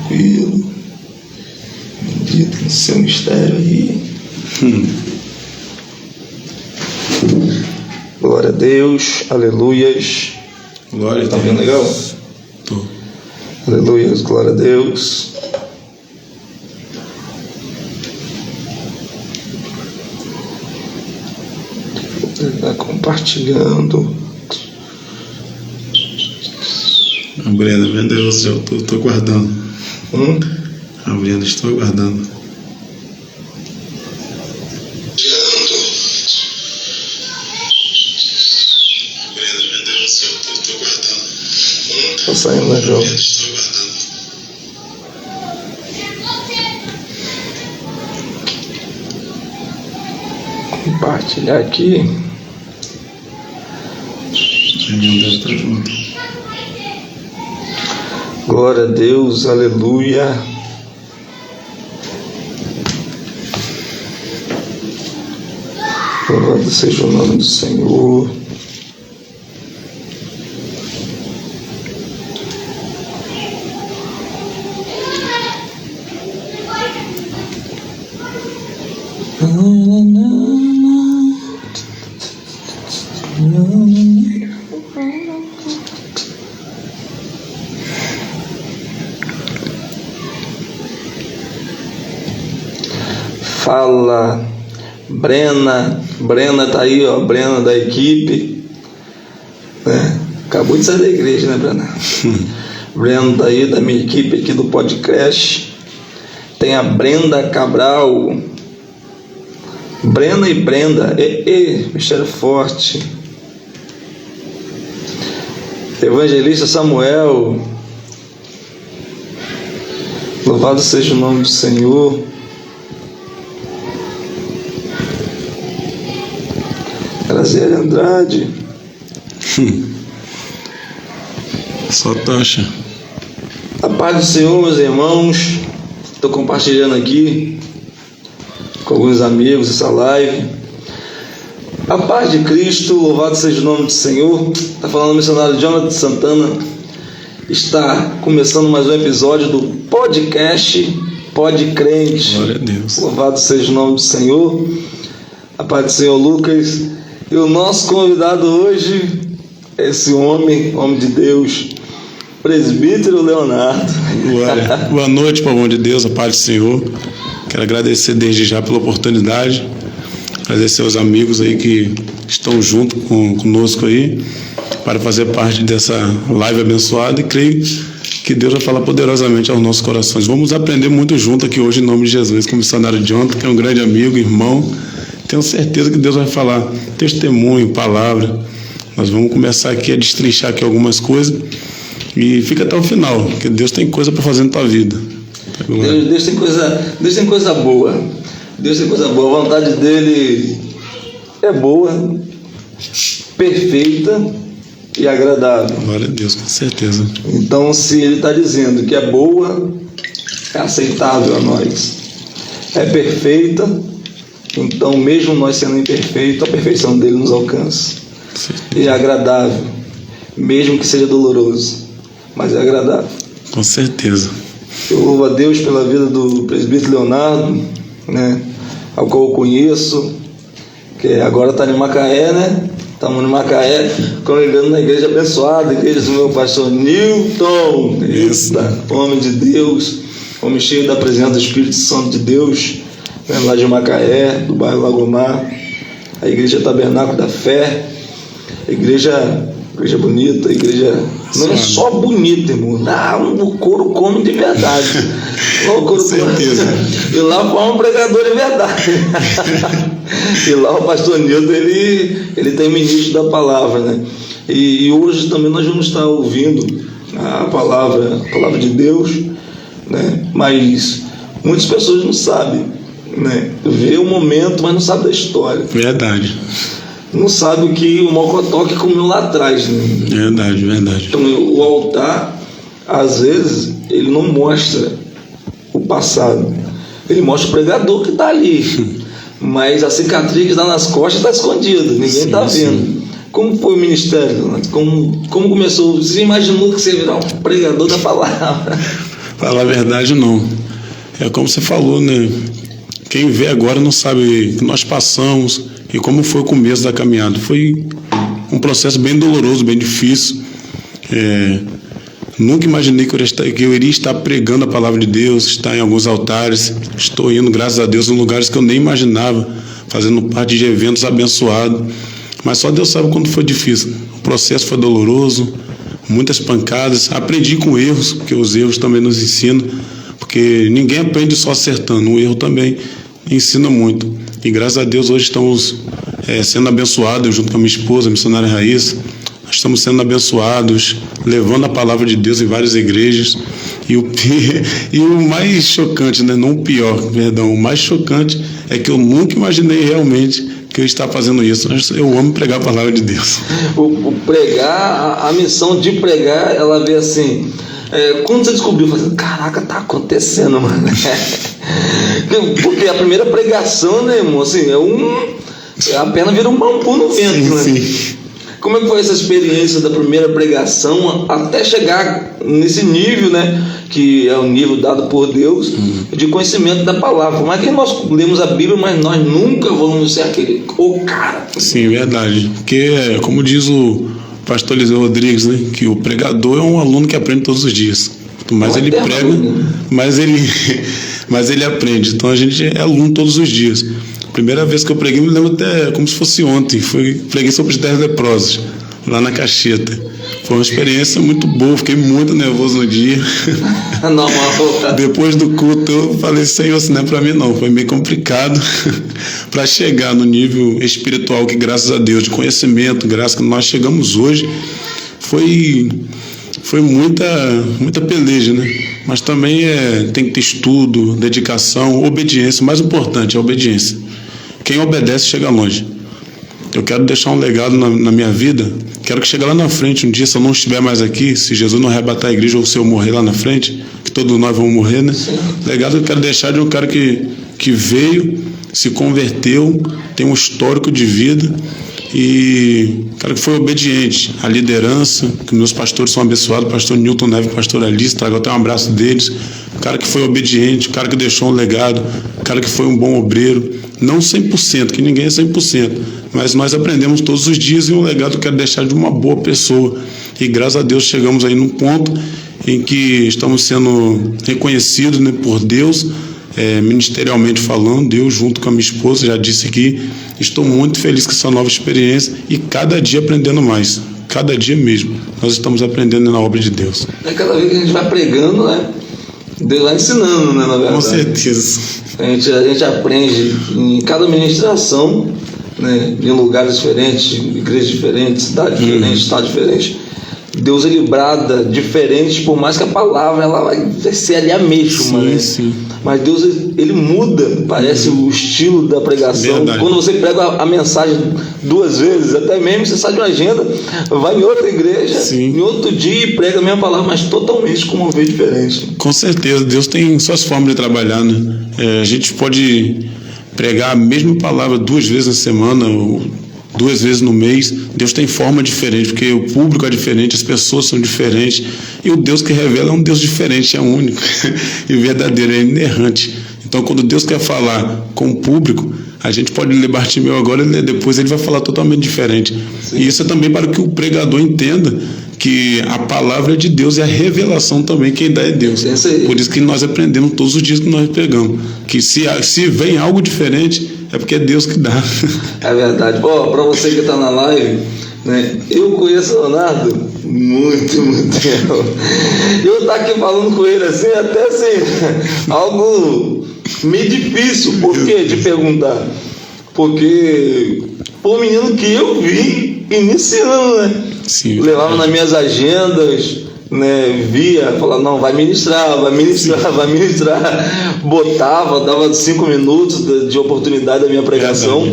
tranquilo, medita no seu mistério aí. Glória a Deus, aleluias. Glória a Deus. Tá vendo legal? Tô. Aleluias, glória a Deus. Está compartilhando. A Brenda, meu Deus do céu, tô guardando. A Brenda, estou aguardando. Tô saindo da jogo. Compartilhar aqui. Meu Deus, tá junto. Glória a Deus, aleluia. Louvado seja o nome do Senhor. Fala, Brena tá aí, ó, Brena da equipe, né? Acabou de sair da igreja, né, Brena? Brena tá aí, da minha equipe aqui do podcast. Tem a Brenda Cabral, Brena e Brenda, mistério forte. Evangelista Samuel, louvado seja o nome do Senhor. Graziele Andrade. Só tocha. A paz do Senhor, meus irmãos. Estou compartilhando aqui com alguns amigos essa live. A paz de Cristo, louvado seja o nome do Senhor. Está falando o missionário Jonathan Santana. Está começando mais um episódio do podcast Pod Crente. Glória a Deus. Louvado seja o nome do Senhor. A paz do Senhor Lucas. E o nosso convidado hoje é esse homem de Deus, presbítero Leonardo. Glória. Boa noite, povo de Deus, a paz do Senhor. Quero agradecer desde já pela oportunidade, agradecer aos amigos aí que estão junto conosco aí, para fazer parte dessa live abençoada, e creio que Deus vai falar poderosamente aos nossos corações. Vamos aprender muito junto aqui hoje, em nome de Jesus, com o missionário Jonathan, que é um grande amigo, irmão. Tenho certeza que Deus vai falar testemunho, palavra. Nós vamos começar aqui a destrinchar aqui algumas coisas e fica até o final, porque Deus tem coisa para fazer na tua vida. Deus tem coisa boa. Deus tem coisa boa. A vontade dele é boa, perfeita e agradável. Glória a Deus, com certeza. Então, se ele está dizendo que é boa, é aceitável a nós. É perfeita. Então, mesmo nós sendo imperfeitos, a perfeição dele nos alcança. E é agradável, mesmo que seja doloroso, mas é agradável. Com certeza. Eu louvo a Deus pela vida do presbítero Leonardo, né, ao qual eu conheço, que agora está em Macaé, né? Estamos em Macaé, congregando na igreja abençoada, igreja do meu pastor Newton. Isso. Homem de Deus, homem cheio da presença do Espírito Santo de Deus. Lá de Macaé, do bairro Lagomar, a igreja Tabernáculo da Fé, a igreja bonita, a igreja não é só bonita, irmão, o couro come de verdade. Com certeza. E lá foi um pregador de verdade. E lá o pastor Nilton, ele tem ministro da palavra, né? E hoje também nós vamos estar ouvindo a palavra de Deus, né? Mas muitas pessoas não sabem, né? Vê o momento, mas não sabe da história. Verdade. Não sabe o que o Mocotó que comeu lá atrás, né? Verdade. Então, o altar, às vezes, ele não mostra o passado. Ele mostra o pregador que está ali. Mas a cicatriz que está nas costas está escondida. Ninguém está vendo. Sim. Como foi o ministério? Como começou? Você imaginou que você ia virar um pregador da palavra? Falar a verdade, não. É como você falou, né? Quem vê agora não sabe o que nós passamos e como foi o começo da caminhada. Foi um processo bem doloroso, bem difícil. Nunca imaginei que eu iria estar pregando a palavra de Deus, estar em alguns altares. Estou indo, graças a Deus, em lugares que eu nem imaginava, fazendo parte de eventos abençoados. Mas só Deus sabe quando foi difícil. O processo foi doloroso, muitas pancadas. Aprendi com erros, porque os erros também nos ensinam. Porque ninguém aprende só acertando, o erro também ensina muito. E graças a Deus hoje estamos sendo abençoados, junto com a minha esposa, a missionária Raíssa. Nós estamos sendo abençoados, levando a palavra de Deus em várias igrejas. E o mais chocante, né? Não o pior, perdão, o mais chocante é que eu nunca imaginei realmente que eu estava fazendo isso. Eu amo pregar a palavra de Deus. O pregar, a missão de pregar, ela vê assim... quando você descobriu, eu falei, caraca, tá acontecendo, mano. Porque a primeira pregação, né, irmão, assim, a perna vira um bambu no vento, sim, né? Sim. Como é que foi essa experiência da primeira pregação até chegar nesse nível, né, que é o nível dado por Deus, de conhecimento da palavra? Como é que nós lemos a Bíblia, mas nós nunca vamos ser aquele cara? Sim, verdade. Porque, como diz o pastor Eliseu Rodrigues, né, que o pregador é um aluno que aprende todos os dias. Quanto mais ele prega, mais ele aprende. Então a gente é aluno todos os dias. A primeira vez que eu preguei, me lembro até como se fosse ontem. Preguei sobre os 10 leprosos, lá na Cacheta. Foi uma experiência muito boa, fiquei muito nervoso no dia. Depois do culto eu falei, Senhor, isso não é para mim não. Foi meio complicado para chegar no nível espiritual que, graças a Deus, de conhecimento, graças a que nós chegamos hoje, foi muita peleja, né? Mas também tem que ter estudo, dedicação, obediência. O mais importante é a obediência. Quem obedece chega longe. Eu quero deixar um legado na minha vida. Quero que chegue lá na frente um dia, se eu não estiver mais aqui, se Jesus não arrebatar a igreja ou se eu morrer lá na frente, que todos nós vamos morrer, né? Sim. O legado que eu quero deixar de um cara que veio, se converteu, tem um histórico de vida e cara que foi obediente à liderança, que meus pastores são abençoados, pastor Newton Neves, pastor Alice, trago até um abraço deles. O cara que foi obediente, o cara que deixou um legado, o cara que foi um bom obreiro, não 100%, que ninguém é 100%, mas nós aprendemos todos os dias e um legado que eu quero deixar de uma boa pessoa. E graças a Deus chegamos aí num ponto em que estamos sendo reconhecidos, né, por Deus, ministerialmente falando. Deus junto com a minha esposa, já disse aqui, estou muito feliz com essa nova experiência e cada dia aprendendo mais, cada dia mesmo, nós estamos aprendendo na obra de Deus. Cada vez que a gente vai pregando, né, Deus vai ensinando, né, na verdade. Com certeza. A gente aprende em cada ministração, né, em lugares diferentes, igrejas diferentes, cidades diferentes, estados diferentes. Deus ele brada diferente, por mais que a palavra ela vai ser ali a mesma, né? Sim. Mas Deus ele muda, parece o estilo da pregação. Verdade. Quando você prega a mensagem 2 vezes, até mesmo você sai de uma agenda, vai em outra igreja, em outro dia e prega a mesma palavra, mas totalmente com uma vez diferente. Com certeza, Deus tem suas formas de trabalhar, né? A gente pode pregar a mesma palavra 2 vezes na semana, ou 2 vezes no mês. Deus tem forma diferente, porque o público é diferente, as pessoas são diferentes, e o Deus que revela é um Deus diferente, é único e verdadeiro, é inerrante. Então quando Deus quer falar com o público, a gente pode ler Bartimeu agora e depois ele vai falar totalmente diferente. Sim. E isso é também para que o pregador entenda que a palavra é de Deus e a revelação também quem dá é Deus. Por isso que nós aprendemos todos os dias que nós pregamos, que se vem algo diferente é porque é Deus que dá. É verdade. Para você que está na live, né, eu conheço o Leonardo muito tempo. Eu estou aqui falando com ele assim, até assim, algo meio difícil. Por quê? De perguntar. Porque o menino que eu vi iniciando, né? Sim, levava nas minhas agendas, né? Via, falava, não, vai ministrar, botava, dava 5 minutos de oportunidade da minha pregação.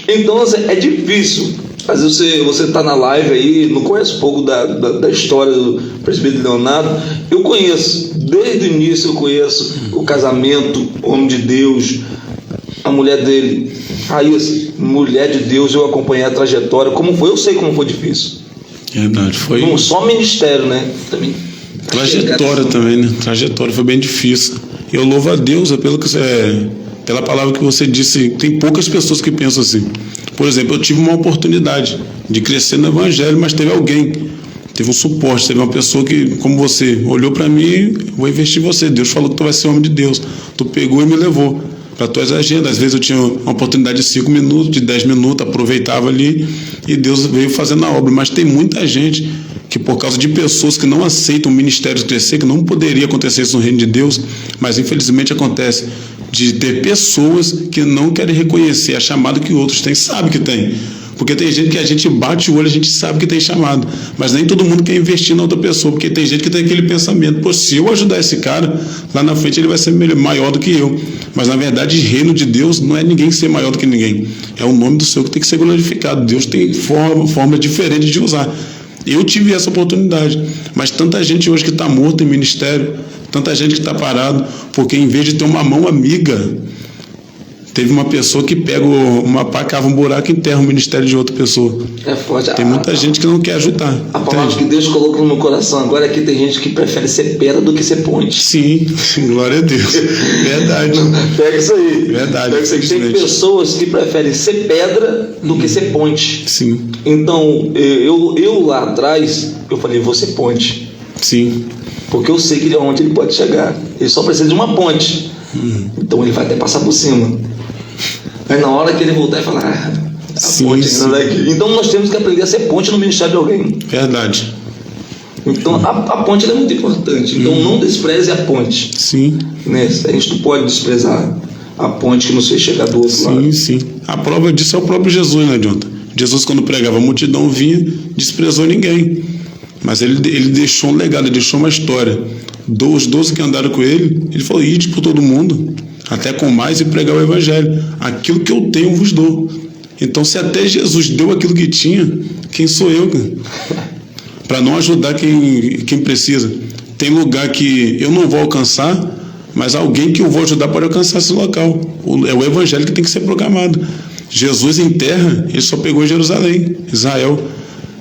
Então, assim, é difícil. Às vezes você está na live aí, não conhece um pouco da história do presbítero Leonardo. Eu conheço, desde o início eu conheço o casamento, o homem de Deus, a mulher dele. Aí, mulher de Deus, eu acompanhei a trajetória. Como foi? Eu sei como foi difícil. Verdade, foi. Não só ministério, né? Também trajetória também, né? Trajetória foi bem difícil. Eu louvo a Deus pela palavra que você disse. Tem poucas pessoas que pensam assim. Por exemplo, eu tive uma oportunidade de crescer no Evangelho, mas teve alguém, teve um suporte, teve uma pessoa que, como você, olhou para mim, vou investir em você. Deus falou que tu vai ser homem de Deus. Tu pegou e me levou para tuas agendas. Às vezes eu tinha uma oportunidade de 5 minutos, de 10 minutos, aproveitava ali e Deus veio fazendo a obra. Mas tem muita gente que, por causa de pessoas que não aceitam o ministério crescer, que não poderia acontecer isso no reino de Deus, mas infelizmente acontece, de ter pessoas que não querem reconhecer a chamada que outros têm, sabe que tem. Porque tem gente que a gente bate o olho, a gente sabe que tem chamado, mas nem todo mundo quer investir na outra pessoa, porque tem gente que tem aquele pensamento: pô, se eu ajudar esse cara, lá na frente ele vai ser maior do que eu. Mas na verdade, reino de Deus não é ninguém ser maior do que ninguém, é o nome do Senhor que tem que ser glorificado. Deus tem forma diferente de usar. Eu tive essa oportunidade, mas tanta gente hoje que está morta em ministério, tanta gente que está parado, porque em vez de ter uma mão amiga, teve uma pessoa que pega uma pá, cava um buraco e enterra o ministério de outra pessoa. É forte. Tem muita gente que não quer ajudar. A palavra que Deus colocou no meu coração agora é que tem gente que prefere ser pedra do que ser ponte. Sim, glória a Deus. Verdade. Pega isso aí. Verdade. Pega isso aí. Tem pessoas que preferem ser pedra do que ser ponte. Sim. Então, eu lá atrás, eu falei: vou ser ponte. Sim. Porque eu sei que onde ele pode chegar. Ele só precisa de uma ponte. Então ele vai até passar por cima. Aí na hora que ele voltar e falar: ponte ainda daqui. Então nós temos que aprender a ser ponte no ministério de alguém. Verdade. Então a ponte ela é muito importante. Então não despreze a ponte. Sim. Né? A gente não pode desprezar a ponte que nos fez chegar do outro lado. Sim. A prova disso é o próprio Jesus, não adianta. Jesus, quando pregava, a multidão vinha, desprezou ninguém. Mas ele deixou um legado, ele deixou uma história. Os 12 que andaram com ele, ele falou: ide por todo mundo, até com mais, e pregar o evangelho. Aquilo que eu tenho, eu vos dou. Então, se até Jesus deu aquilo que tinha, quem sou eu, para não ajudar quem precisa? Tem lugar que eu não vou alcançar, mas alguém que eu vou ajudar pode alcançar esse local. É o evangelho que tem que ser proclamado. Jesus em terra, ele só pegou em Jerusalém, Israel.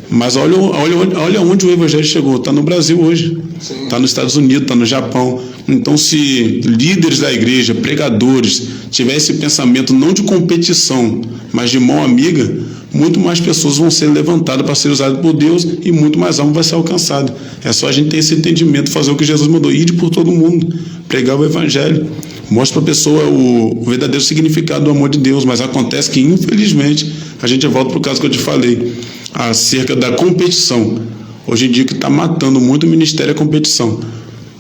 Mas olha onde o evangelho chegou. Está no Brasil hoje, está nos Estados Unidos, está no Japão. Então, se líderes da igreja, pregadores, tivessem esse pensamento não de competição, mas de mão amiga, muito mais pessoas vão ser levantadas para ser usadas por Deus e muito mais alma vai ser alcançado. É só a gente ter esse entendimento, fazer o que Jesus mandou: ide por todo mundo, pregar o evangelho. Mostra para a pessoa o verdadeiro significado do amor de Deus. Mas acontece que, infelizmente, a gente volta para o caso que eu te falei, acerca da competição. Hoje em dia, o que está matando muito o ministério é a competição.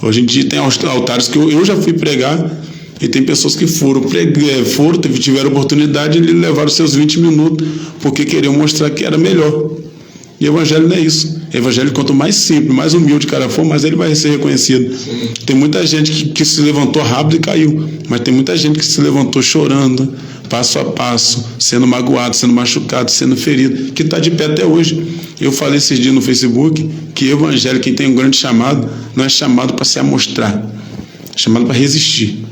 Hoje em dia tem altares que eu já fui pregar e tem pessoas que tiveram oportunidade de levar os seus 20 minutos porque queriam mostrar que era melhor. E o evangelho não é isso. O evangelho, quanto mais simples, mais humilde o cara for, mais ele vai ser reconhecido. Sim. Tem muita gente que se levantou rápido e caiu, mas tem muita gente que se levantou chorando, passo a passo, sendo magoado, sendo machucado, sendo ferido, que está de pé até hoje. Eu falei esses dias no Facebook que o evangelho, quem tem um grande chamado, não é chamado para se amostrar, é chamado para resistir.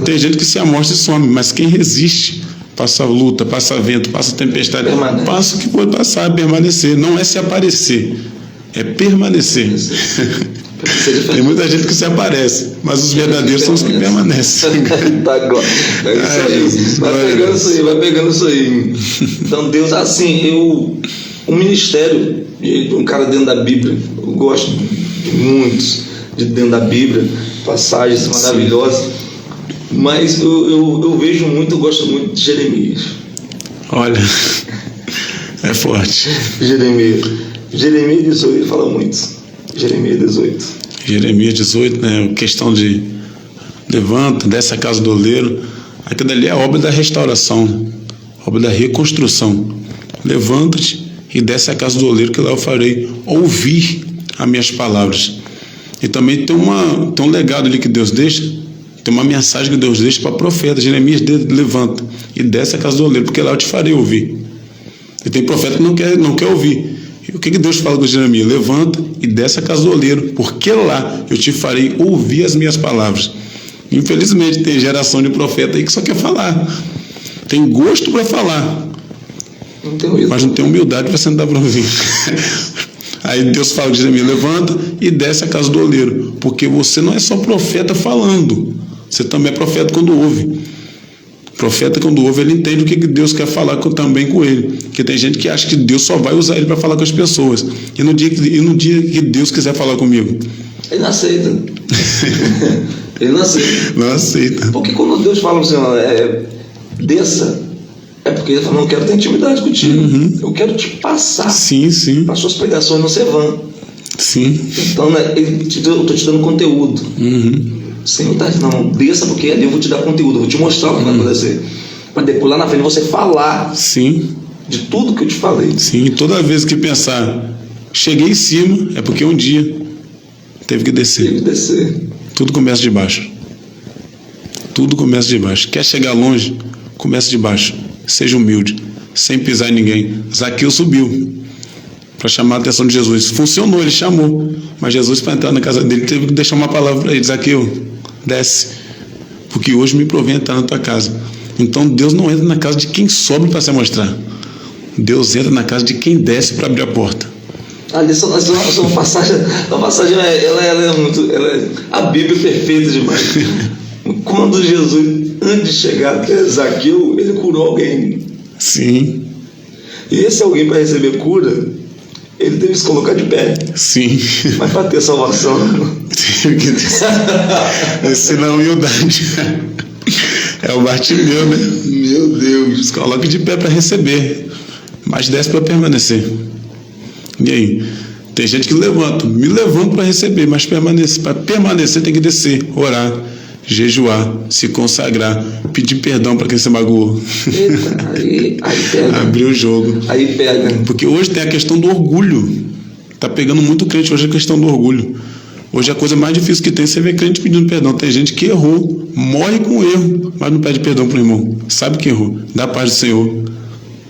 Tem gente que se amostra e some, mas quem resiste, passa luta, passa vento, passa tempestade, passa o que pode passar, permanecer. Não é se aparecer, é permanecer. Tem muita gente que se aparece, mas os verdadeiros são os que permanecem. Tá agora. É isso aí. Vai pegando isso aí. Então Deus, assim, o ministério, um cara dentro da Bíblia, eu gosto muito de dentro da Bíblia, passagens maravilhosas. Mas eu vejo muito, eu gosto muito de Jeremias. Olha, é forte. Jeremias 18, ele fala muito. Jeremias 18. Jeremias 18, né? Questão de levanta, desce a casa do oleiro. Aquilo ali é a obra da restauração, obra da reconstrução. Levanta-te e desce a casa do oleiro, que lá eu farei ouvir as minhas palavras. E também tem um legado ali que Deus deixa. Tem uma mensagem que Deus deixa para profeta. Jeremias levanta e desce a casa do oleiro, porque lá eu te farei ouvir. E tem profeta que não quer ouvir. E o que Deus fala com Jeremias? Levanta e desce a casa do oleiro, porque lá eu te farei ouvir as minhas palavras. Infelizmente tem geração de profeta aí que só quer falar. Tem gosto para falar, mas não tem humildade para sentar para ouvir. Aí Deus fala de Jeremias: levanta e desce a casa do oleiro, porque você não é só profeta falando, você também é profeta quando ouve. Profeta, quando ouve, ele entende o que Deus quer falar também com ele. Porque tem gente que acha que Deus só vai usar ele para falar com as pessoas. E no dia que Deus quiser falar comigo, ele não aceita. Ele não aceita. Não aceita. Porque quando Deus fala assim, desça, é porque ele fala: não quero ter intimidade contigo. Eu quero te passar. Sim, sim. Para suas pregações não ser vã. Sim. Então, né, eu estou te dando conteúdo. Senhor, não, desça, porque ali eu vou te dar conteúdo, eu vou te mostrar o que vai acontecer. Mas depois lá na frente você falar. Sim. De tudo que eu te falei. Sim, toda vez que pensar, cheguei em cima, é porque um dia teve que descer. Teve que descer. Tudo começa de baixo. Tudo começa de baixo. Quer chegar longe? Começa de baixo. Seja humilde, sem pisar em ninguém. Zaqueu subiu para chamar a atenção de Jesus. Funcionou, ele chamou. Mas Jesus, para entrar na casa dele, teve que deixar uma palavra para ele: Zaqueu, desce, porque hoje me provém entrar na tua casa. Então Deus não entra na casa de quem sobe para se mostrar. Deus entra na casa de quem desce para abrir a porta. Ali essa é uma passagem, ela é muito, a Bíblia é perfeita demais. Quando Jesus, antes de chegar até Zaqueu, ele curou alguém. Sim. E esse alguém, para receber cura, ele teve que se colocar de pé. Sim. Mas para ter salvação, teve que descer na humildade. É o Bartimeu, né? Meu Deus. Se coloca de pé para receber, mas desce para permanecer. E aí? Tem gente que levanta, me levanto para receber, mas para permanecer tem que descer, orar, jejuar, se consagrar, pedir perdão para quem se magoou. Eita, aí pega. Abrir o jogo. Aí pega. Porque hoje tem a questão do orgulho. Tá pegando muito crente hoje a questão do orgulho. Hoje a coisa mais difícil que tem é você ver crente pedindo perdão. Tem gente que errou, morre com o erro, mas não pede perdão pro irmão. Sabe que errou. Dá a paz do Senhor.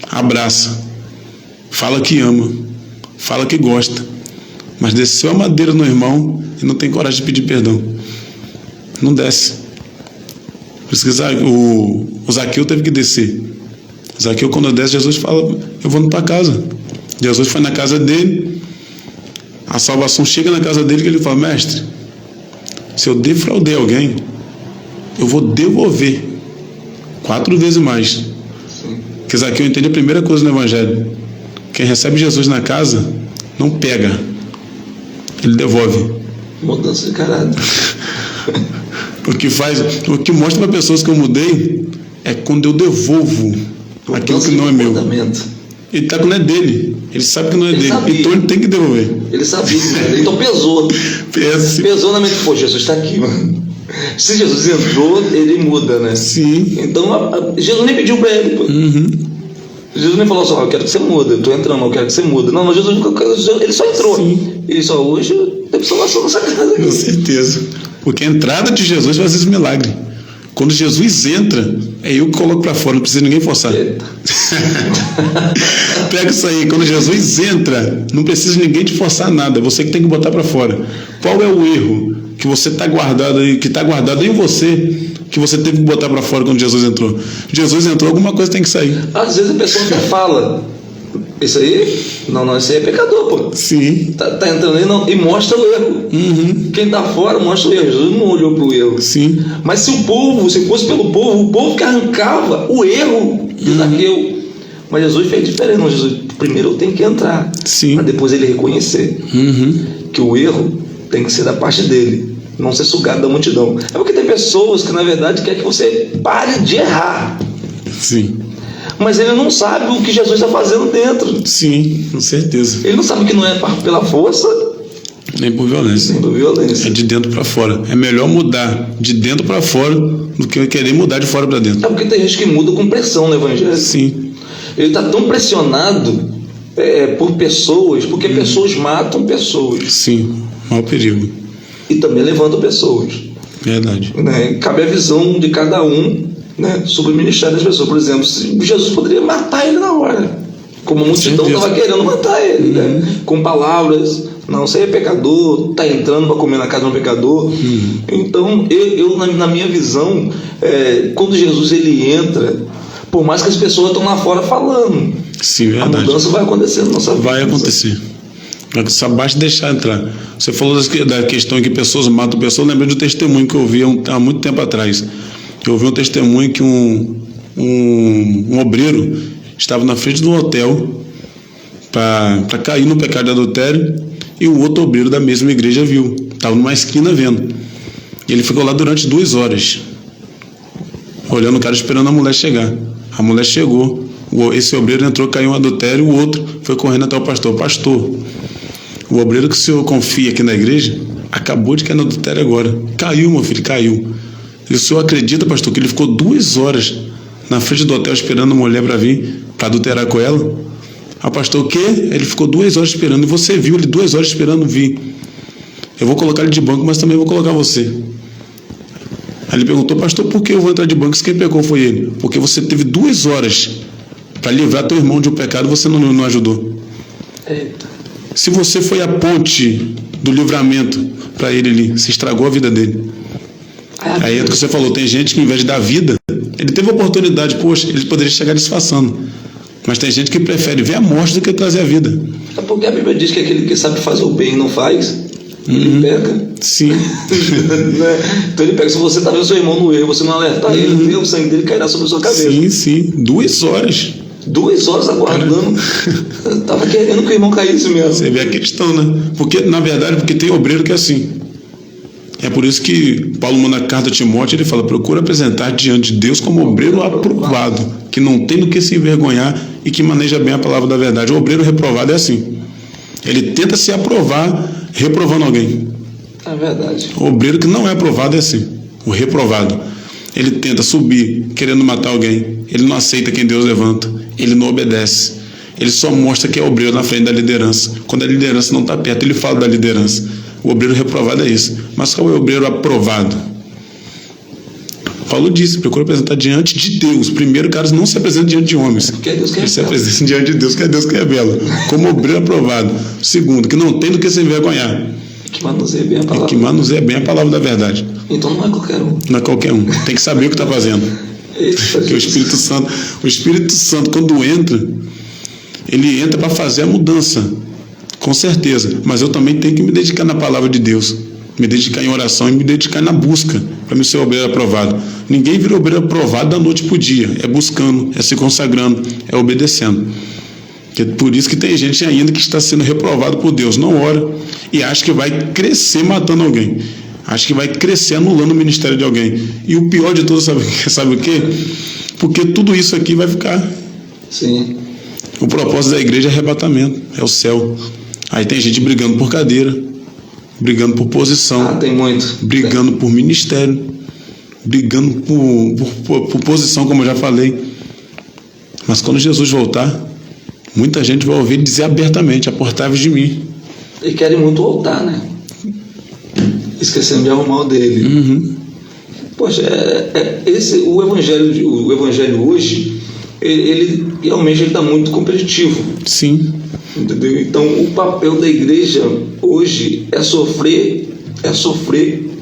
Abraça. Fala que ama. Fala que gosta. Mas desceu a madeira no irmão e não tem coragem de pedir perdão. Não desce. Por isso que o Zaqueu teve que descer. Zaqueu, quando desce, Jesus fala: eu vou na tua casa. Jesus foi na casa dele. A salvação chega na casa dele, que ele fala: mestre, se eu defraudei alguém, eu vou devolver 4 vezes mais. Porque Zaqueu entende a primeira coisa no evangelho: quem recebe Jesus na casa não pega, ele devolve. Mudança de caráter. O que mostra para pessoas que eu mudei é quando eu devolvo aquilo que não é meu. Ele está quando é dele. Ele sabe que não é dele. Sabia. Então ele tem que devolver. Ele sabia que não era dele. Então pesou. Pesou na mente. Pô, Jesus está aqui, mano. Se Jesus entrou, ele muda, né? Sim. Então Jesus nem pediu para ele. Pô. Jesus nem falou assim: eu quero que você muda. Eu estou entrando, eu quero que você muda. Não, Jesus ele só entrou. Sim. Ele só: hoje tem salvação nessa casa aqui. Com certeza. Porque a entrada de Jesus faz esse milagre. Quando Jesus entra, é eu que coloco para fora, não precisa ninguém forçar. Pega isso aí, quando Jesus entra, não precisa ninguém te forçar nada, você que tem que botar para fora. Qual é o erro que você está guardado aí, que está guardado em você, que você teve que botar para fora quando Jesus entrou? Jesus entrou, alguma coisa tem que sair. Às vezes a pessoa até fala: isso aí? Não, isso aí é pecador, pô. Sim. Tá entrando aí, não, e mostra o erro. Quem tá fora mostra o erro. Jesus não olhou pro erro. Sim. Mas se fosse pelo povo, o povo que arrancava o erro de Zaqueu. Mas Jesus fez diferente. Não, Jesus, primeiro eu tenho que entrar. Sim. Para depois ele reconhecer que o erro tem que ser da parte dele, não ser sugado da multidão. É porque tem pessoas que na verdade querem que você pare de errar. Sim. Mas ele não sabe o que Jesus está fazendo dentro. Sim, com certeza. Ele não sabe que não é pela força, nem por violência. Nem por violência. É de dentro para fora. É melhor mudar de dentro para fora do que querer mudar de fora para dentro. É porque tem gente que muda com pressão no evangelho. Sim. Ele está tão pressionado por pessoas, porque pessoas matam pessoas. Sim, mau perigo. E também levantam pessoas. Verdade. Né? Cabe a visão de cada um, né, sobre o ministério das pessoas. Por exemplo, Jesus poderia matar ele na hora, como a multidão estava querendo matar ele, né? Com palavras: não, você é pecador, está entrando para comer na casa de um pecador. Então eu na minha visão, quando Jesus ele entra, por mais que as pessoas estão lá fora falando, sim, verdade, a mudança vai acontecer na nossa vida. Vai acontecer. Só basta deixar entrar. Você falou da questão que pessoas matam pessoas. Eu lembrei do testemunho que eu ouvi há muito tempo atrás. Eu ouvi um testemunho que um obreiro estava na frente do hotel para cair no pecado de adultério, e o outro obreiro da mesma igreja viu. Estava numa esquina vendo. E ele ficou lá durante 2 horas, olhando o cara, esperando a mulher chegar. A mulher chegou. Esse obreiro entrou, caiu em adultério, o outro foi correndo até o pastor. Pastor, o obreiro que o senhor confia aqui na igreja acabou de cair no adultério agora. Caiu, meu filho, caiu. E o senhor acredita, pastor, que ele ficou 2 horas na frente do hotel esperando a mulher para vir, para adulterar com ela? Ah, pastor, o quê? Ele ficou 2 horas esperando. E você viu ele 2 horas esperando vir. Eu vou colocar ele de banco, mas também vou colocar você. Aí ele perguntou, pastor, por que eu vou entrar de banco? Se quem pecou foi ele. Porque você teve 2 horas para livrar teu irmão de um pecado, você não ajudou. Eita. Se você foi a ponte do livramento para ele ali, você estragou a vida dele. Aí é o que você falou, tem gente que, ao invés de dar vida, ele teve a oportunidade, poxa, ele poderia chegar disfarçando. Mas tem gente que prefere ver a morte do que trazer a vida. É porque a Bíblia diz que aquele que sabe fazer o bem e não faz, ele peca. Sim. Então ele pega, se você está vendo seu irmão no erro, você não alertar ele, o sangue dele cairá sobre a sua cabeça. Sim, sim. 2 horas. 2 horas aguardando. Estava querendo que o irmão caísse mesmo. Você vê a questão, né? Porque, na verdade, porque tem obreiro que é assim. É por isso que Paulo manda a carta a Timóteo, ele fala, procura apresentar diante de Deus como obreiro aprovado, que não tem do que se envergonhar e que maneja bem a palavra da verdade. O obreiro reprovado é assim. Ele tenta se aprovar reprovando alguém. É verdade. O obreiro que não é aprovado é assim. O reprovado. Ele tenta subir querendo matar alguém. Ele não aceita quem Deus levanta. Ele não obedece. Ele só mostra que é obreiro na frente da liderança. Quando a liderança não está perto, ele fala da liderança. O obreiro reprovado é isso. Mas qual é o obreiro aprovado? Paulo disse, procura apresentar diante de Deus. Primeiro, cara, não se apresenta diante de homens. Porque é Deus que é ele se apresenta diante de Deus, que é Deus que é belo. Como obreiro aprovado. Segundo, que não tem do que se envergonhar. Que manuseia bem a palavra. Que manuseia bem a palavra da verdade. Então não é qualquer um. Não é qualquer um. Tem que saber o que está fazendo. Porque o Espírito Santo, quando entra, ele entra para fazer a mudança. Com certeza. Mas eu também tenho que me dedicar na palavra de Deus. Me dedicar em oração e me dedicar na busca para me ser obreiro aprovado. Ninguém vira obreiro aprovado da noite para o dia. É buscando, é se consagrando, é obedecendo. É por isso que tem gente ainda que está sendo reprovado por Deus. Não ora e acha que vai crescer matando alguém. Acha que vai crescer anulando o ministério de alguém. E o pior de tudo, sabe o quê? Porque tudo isso aqui vai ficar. Sim. O propósito da igreja é arrebatamento, é o céu. Aí tem gente brigando por cadeira, brigando por posição, tem muito. Brigando por ministério, brigando por posição, como eu já falei. Mas quando Jesus voltar, muita gente vai ouvir dizer abertamente, apartai-vos de mim. E querem muito voltar, né? Esquecendo de arrumar o dele. Uhum. Poxa, o evangelho hoje, ele realmente está muito competitivo. Sim. Entendeu? Então o papel da igreja hoje é sofrer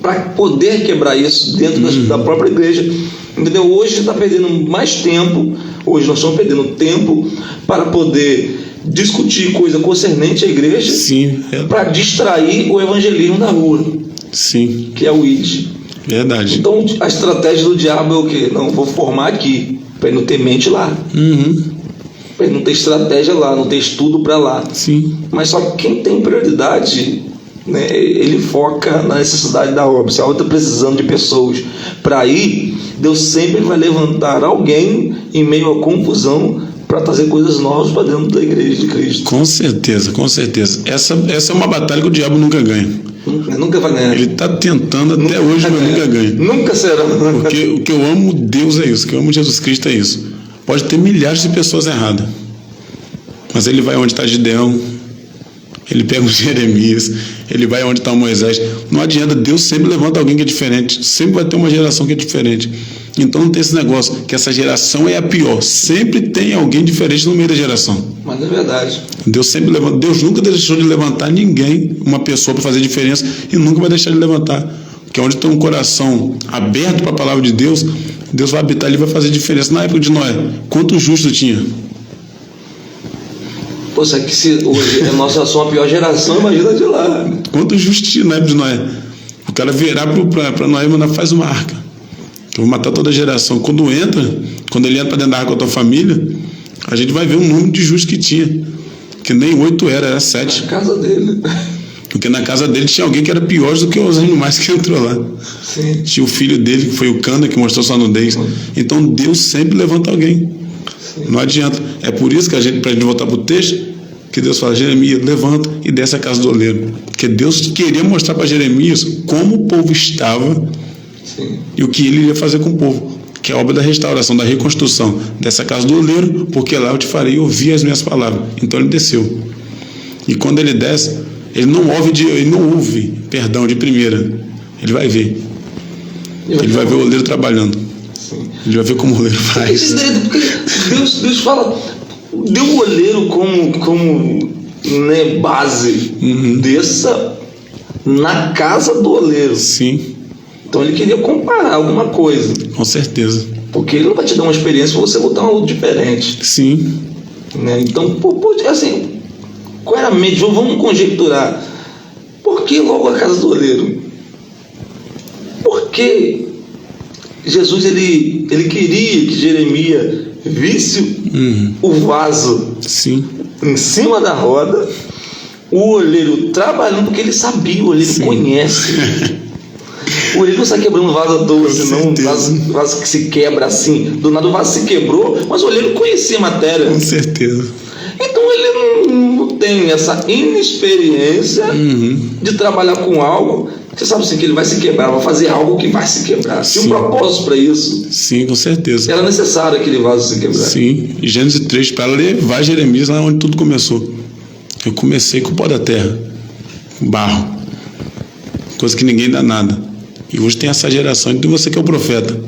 para poder quebrar isso dentro da própria igreja. Entendeu? Hoje está perdendo mais tempo, hoje nós estamos perdendo tempo para poder discutir coisa concernente à igreja. Sim. Para distrair o evangelismo da rua. Sim. Que é o ID. Verdade. Então a estratégia do diabo é o quê? Não, vou formar aqui, para ele não ter mente lá. Uhum. Para ele não ter estratégia lá, não ter estudo para lá. Sim. Mas só que quem tem prioridade, né, ele foca na necessidade da obra. Se a outra está precisando de pessoas para ir, Deus sempre vai levantar alguém em meio à confusão para trazer coisas novas para dentro da igreja de Cristo. Com certeza, com certeza. Essa é uma batalha que o diabo nunca ganha. Nunca vai ganhar. Ele está tentando até hoje, mas nunca ganha. Nunca será. Porque o que eu amo Deus é isso, o que eu amo Jesus Cristo é isso. Pode ter milhares de pessoas erradas, mas ele vai onde está Gideão, ele pega o Jeremias, ele vai onde está Moisés. Não adianta, Deus sempre levanta alguém que é diferente, sempre vai ter uma geração que é diferente. Então não tem esse negócio que essa geração é a pior, sempre tem alguém diferente no meio da geração. Mas é verdade. Deus sempre levanta, Deus nunca deixou de levantar ninguém, uma pessoa para fazer diferença, e nunca vai deixar de levantar. Porque onde tem um coração aberto para a palavra de Deus, Deus vai habitar ali e vai fazer diferença. Na época de Noé, quantos justos tinha? Pô, só que se hoje nós já somos a pior geração, imagina de lá. Quanto justiça na época de Noé. O cara virar para Noé e mandar, faz uma arca. Eu vou matar toda a geração. Quando ele entra para dentro da arca com a tua família, a gente vai ver o número de justos que tinha. Que nem 8 era 7. Na casa dele. Porque na casa dele tinha alguém que era pior do que os animais que entrou lá. Sim. Tinha o filho dele, que foi o Cana, que mostrou sua nudez. Então Deus sempre levanta alguém. Sim. Não adianta. É por isso que para a gente voltar para o texto, que Deus fala, Jeremias, levanta e desce a casa do oleiro. Porque Deus queria mostrar para Jeremias como o povo estava. Sim. E o que ele iria fazer com o povo. Que é a obra da restauração, da reconstrução dessa casa do oleiro, porque lá eu te farei ouvir as minhas palavras. Então ele desceu. E quando ele desce, ele não ouve, de primeira. Ele vai ver. Ele vai ver o oleiro trabalhando. Sim. Ele vai ver como o oleiro faz. Porque Deus fala, deu o oleiro como né, base. Desça na casa do oleiro. Sim. Então ele queria comparar alguma coisa. Com certeza. Porque ele não vai te dar uma experiência para você botar algo diferente. Sim. Né? Então, assim, claramente, vamos conjecturar. Por que logo a casa do oleiro? Porque Jesus ele queria que Jeremias visse o vaso Sim. em cima da roda, o oleiro trabalhando, porque ele sabia, o oleiro conhece. O oleiro não está quebrando vaso doce, não, vaso que se quebra assim. Do nada o vaso se quebrou, mas o oleiro conhecia a matéria. Com certeza. Então ele não tem essa inexperiência de trabalhar com algo. Você sabe assim, que ele vai se quebrar, vai fazer algo que vai se quebrar. Tinha um propósito para isso. Sim, com certeza. Era necessário aquele vaso se quebrar. Sim, e Gênesis 3, para levar Jeremias lá onde tudo começou. Eu comecei com o pó da terra, com barro, coisa que ninguém dá nada. E hoje tem essa geração, então você que é o profeta.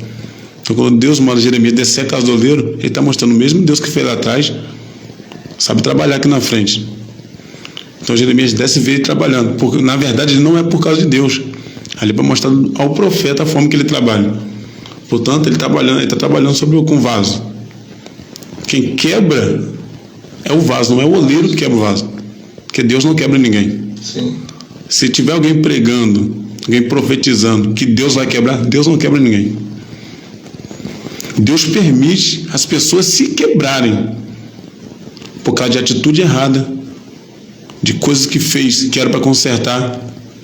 Então quando Deus manda Jeremias descer a casa do oleiro, ele está mostrando o mesmo Deus que fez lá atrás, sabe trabalhar aqui na frente. Então Jeremias desce e vê ele trabalhando, porque na verdade ele não é por causa de Deus, ali para mostrar ao profeta a forma que ele trabalha. Portanto, ele está trabalhando com vaso. Quem quebra é o vaso, não é o oleiro que quebra o vaso, porque Deus não quebra ninguém. Sim. Se tiver alguém pregando, alguém profetizando que Deus vai quebrar, Deus não quebra ninguém. Deus permite as pessoas se quebrarem por causa de atitude errada, de coisas que fez, que era para consertar,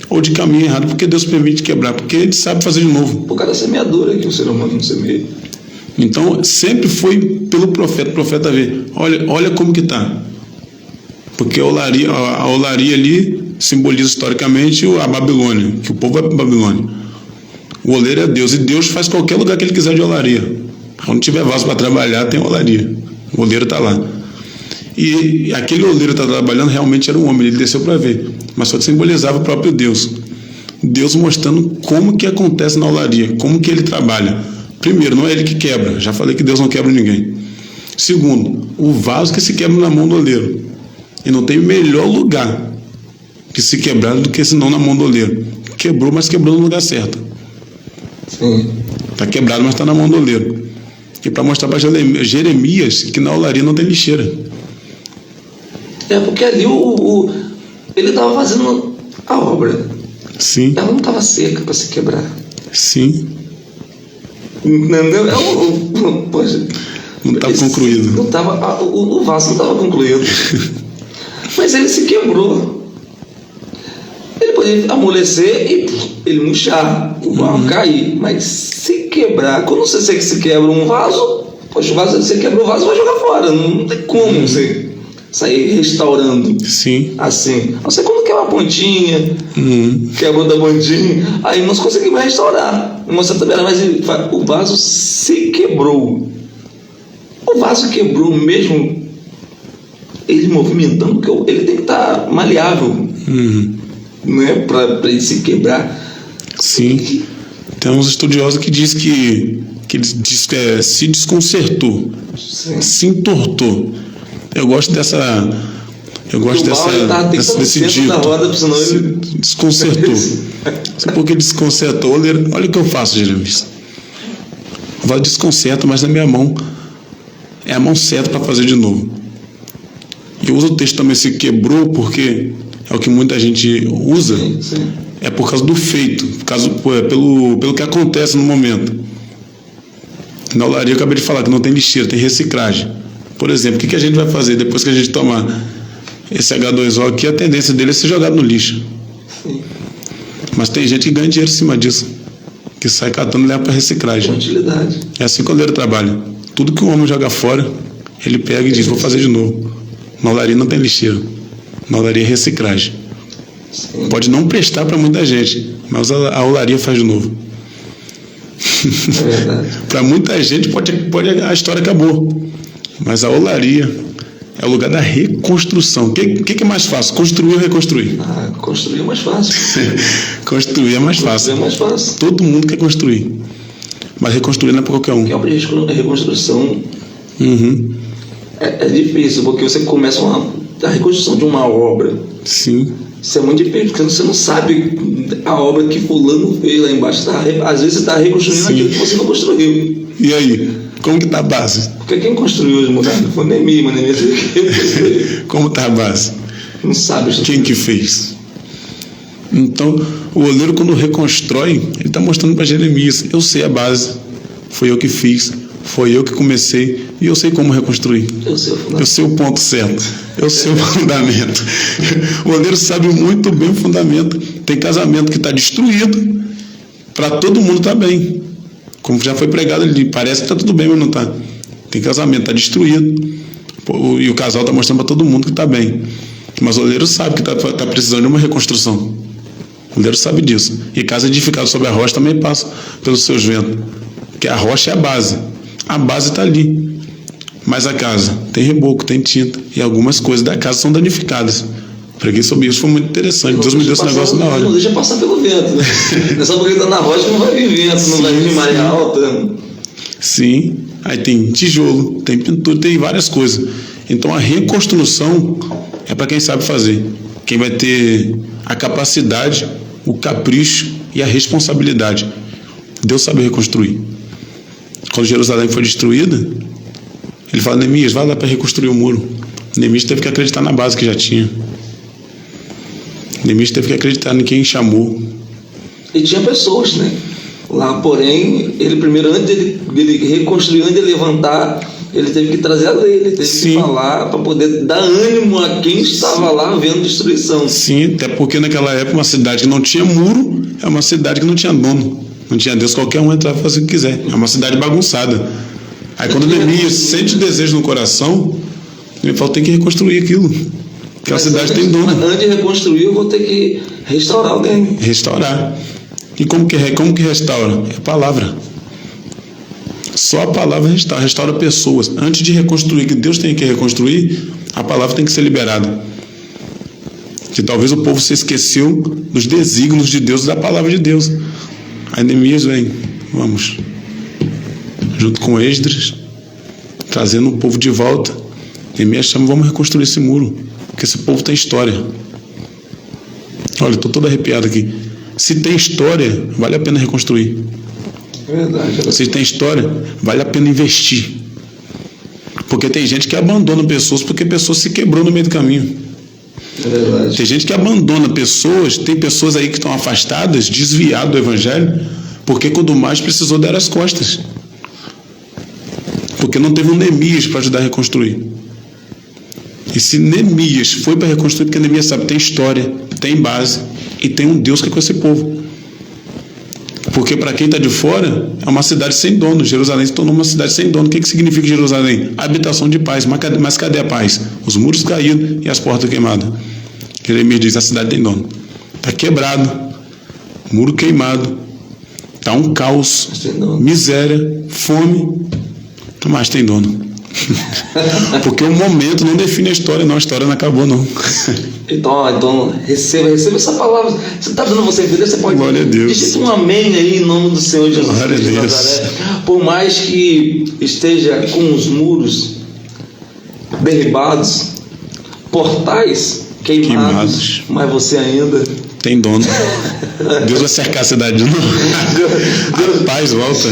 ou de caminho errado, porque Deus permite quebrar, porque Ele sabe fazer de novo. Por causa da semeadura que o ser humano não semeia. Então, sempre foi pelo profeta, o profeta vê, olha como que está. Porque a olaria ali simboliza historicamente a Babilônia, que o povo vai para a Babilônia. O oleiro é Deus, e Deus faz qualquer lugar que Ele quiser de olaria. Onde tiver vaso para trabalhar, tem olaria. O oleiro está lá. E aquele oleiro que está trabalhando realmente era um homem, ele desceu para ver. Mas só simbolizava o próprio Deus. Deus mostrando como que acontece na olaria, como que Ele trabalha. Primeiro, não é Ele que quebra. Já falei que Deus não quebra ninguém. Segundo, o vaso que se quebra na mão do oleiro. E não tem melhor lugar que se quebrar do que senão na mão do oleiro. Quebrou, mas quebrou no lugar certo. Sim. Está quebrado, mas está na mão do oleiro. E para mostrar para Jeremias que na olaria não tem lixeira. É porque ali ele estava fazendo a obra. Sim. Ela não estava seca para se quebrar. Sim. Entendeu? Poxa, não estava concluído. Não tava, o vaso não estava concluído. Mas ele se quebrou. Ele poderia amolecer e ele murchar, o barro cair. Mas se quebrar, quando você se quebra um vaso, poxa, você quebra o vaso, vai jogar fora. Não tem como você sair restaurando. Sim. Assim. Você quando quebra a pontinha, quebrou da pontinha, aí nós conseguimos restaurar. Mas o vaso se quebrou. O vaso quebrou mesmo ele movimentando, porque ele tem que estar maleável, né, para ele se quebrar. Sim. Tem uns estudiosos que diz que ele se desconcertou, se entortou. Eu gosto desse dito. Se desconcertou. Porque desconcertou. Olha o que eu faço, Jeremias. O vaso desconcerta, mas na minha mão é a mão certa para fazer de novo. E eu uso o texto também, se quebrou, porque é o que muita gente usa, Sim. é por causa do feito, pelo que acontece no momento. Na olaria eu acabei de falar que não tem lixeira, tem reciclagem. Por exemplo, o que a gente vai fazer depois que a gente tomar esse H2O aqui? A tendência dele é ser jogado no lixo. Sim. Mas tem gente que ganha dinheiro em cima disso, que sai catando e leva para reciclagem. Utilidade. É assim que o oleiro trabalha. Tudo que o homem joga fora, ele pega e diz, vou fazer de novo. Na olaria não tem lixeira. Na olaria é reciclagem. Sim. Pode não prestar para muita gente, mas a olaria faz de novo. É verdade. Para muita gente a história acabou, mas a olaria é o lugar da reconstrução. O que é mais fácil, construir ou reconstruir? Construir é mais fácil. Construir é mais fácil. Construir é mais fácil. Todo mundo quer construir, mas reconstruir não é para qualquer um. Que é uma reconstrução. Uhum. É difícil, porque você começa a reconstrução de uma obra. Sim. Isso é muito difícil, porque você não sabe a obra que fulano fez lá embaixo. Às vezes você está reconstruindo Sim. aquilo que você não construiu. E aí, como que tá a base? Porque quem construiu os murais foi Neemias, mas Neemias Como tá a base? não sabe. Quem que fez? Então, o oleiro, quando reconstrói, ele está mostrando para Jeremias, eu sei a base, foi eu que fiz, foi eu que comecei, e eu sei como reconstruir. Eu sei o ponto certo, eu sei o fundamento. O oleiro sabe muito bem o fundamento. Tem casamento que está destruído, para todo mundo estar bem. Como já foi pregado ali, parece que está tudo bem, mas não está. Tem casamento, está destruído, e o casal está mostrando para todo mundo que está bem. Mas o oleiro sabe que está precisando de uma reconstrução. O oleiro sabe disso. E casa edificada sobre a rocha também passa pelos seus ventos. Porque a rocha é a base. A base está ali. Mas a casa tem reboco, tem tinta. E algumas coisas da casa são danificadas. Preguei sobre isso, foi muito interessante. Deus me deu esse negócio na hora. Não deixa passar pelo vento, né? Não é só porque está na rocha que não vai vir vento, não vai vir maré alta. Sim. Aí tem tijolo, tem pintura, tem várias coisas. Então a reconstrução é para quem sabe fazer. Quem vai ter a capacidade, o capricho e a responsabilidade. Deus sabe reconstruir. Quando Jerusalém foi destruída, ele fala, Neemias, vai lá para reconstruir o muro. Neemias teve que acreditar na base que já tinha. Neemias teve que acreditar em quem chamou. E tinha pessoas, né? Lá, porém, ele primeiro, antes dele reconstruir, antes de levantar, ele teve que trazer a lei, ele teve que falar para poder dar ânimo a quem estava lá vendo destruição. Sim, até porque naquela época uma cidade que não tinha muro é uma cidade que não tinha dono. Não tinha Deus, qualquer um entrava e fazer o que quiser. É uma cidade bagunçada. Aí quando Neemias sente desejo no coração, ele fala, tem que reconstruir aquilo. Porque a cidade tem dono. Antes de reconstruir, eu vou ter que restaurar alguém. Restaurar. E como que restaura? É a palavra. Só a palavra restaura pessoas. Antes de reconstruir, que Deus tem que reconstruir, a palavra tem que ser liberada. Que talvez o povo se esqueceu dos desígnios de Deus, da palavra de Deus. Aí Neemias vem, vamos, junto com Esdras, trazendo o povo de volta. Neemias chama, vamos reconstruir esse muro, porque esse povo tem história. Olha, estou todo arrepiado aqui. Se tem história, vale a pena reconstruir. Verdade. Se tem história, vale a pena investir. Porque tem gente que abandona pessoas porque a pessoa se quebrou no meio do caminho. É verdade. Tem gente que abandona pessoas, tem pessoas aí que estão afastadas, desviadas do evangelho, porque quando mais precisou dar as costas. Porque não teve um Neemias para ajudar a reconstruir. E se Neemias foi para reconstruir, porque Neemias sabe, tem história, tem base e tem um Deus que é com esse povo. Porque para quem está de fora, é uma cidade sem dono. Jerusalém se tornou uma cidade sem dono. O que significa Jerusalém? Habitação de paz. Mas cadê a paz? Os muros caídos e as portas queimadas. Jeremias diz, a cidade tem dono. Está quebrado, muro queimado, está um caos, miséria, fome, mas tem dono. Porque o momento não define a história, não. A história não acabou, não. Então receba essa palavra. Você está dando você vida, você pode dizer um amém aí em nome do Senhor Jesus Cristo de Nazaré. Por mais que esteja com os muros derribados, portais queimados, mas você ainda tem dono. Deus vai cercar a cidade de novo. A paz volta.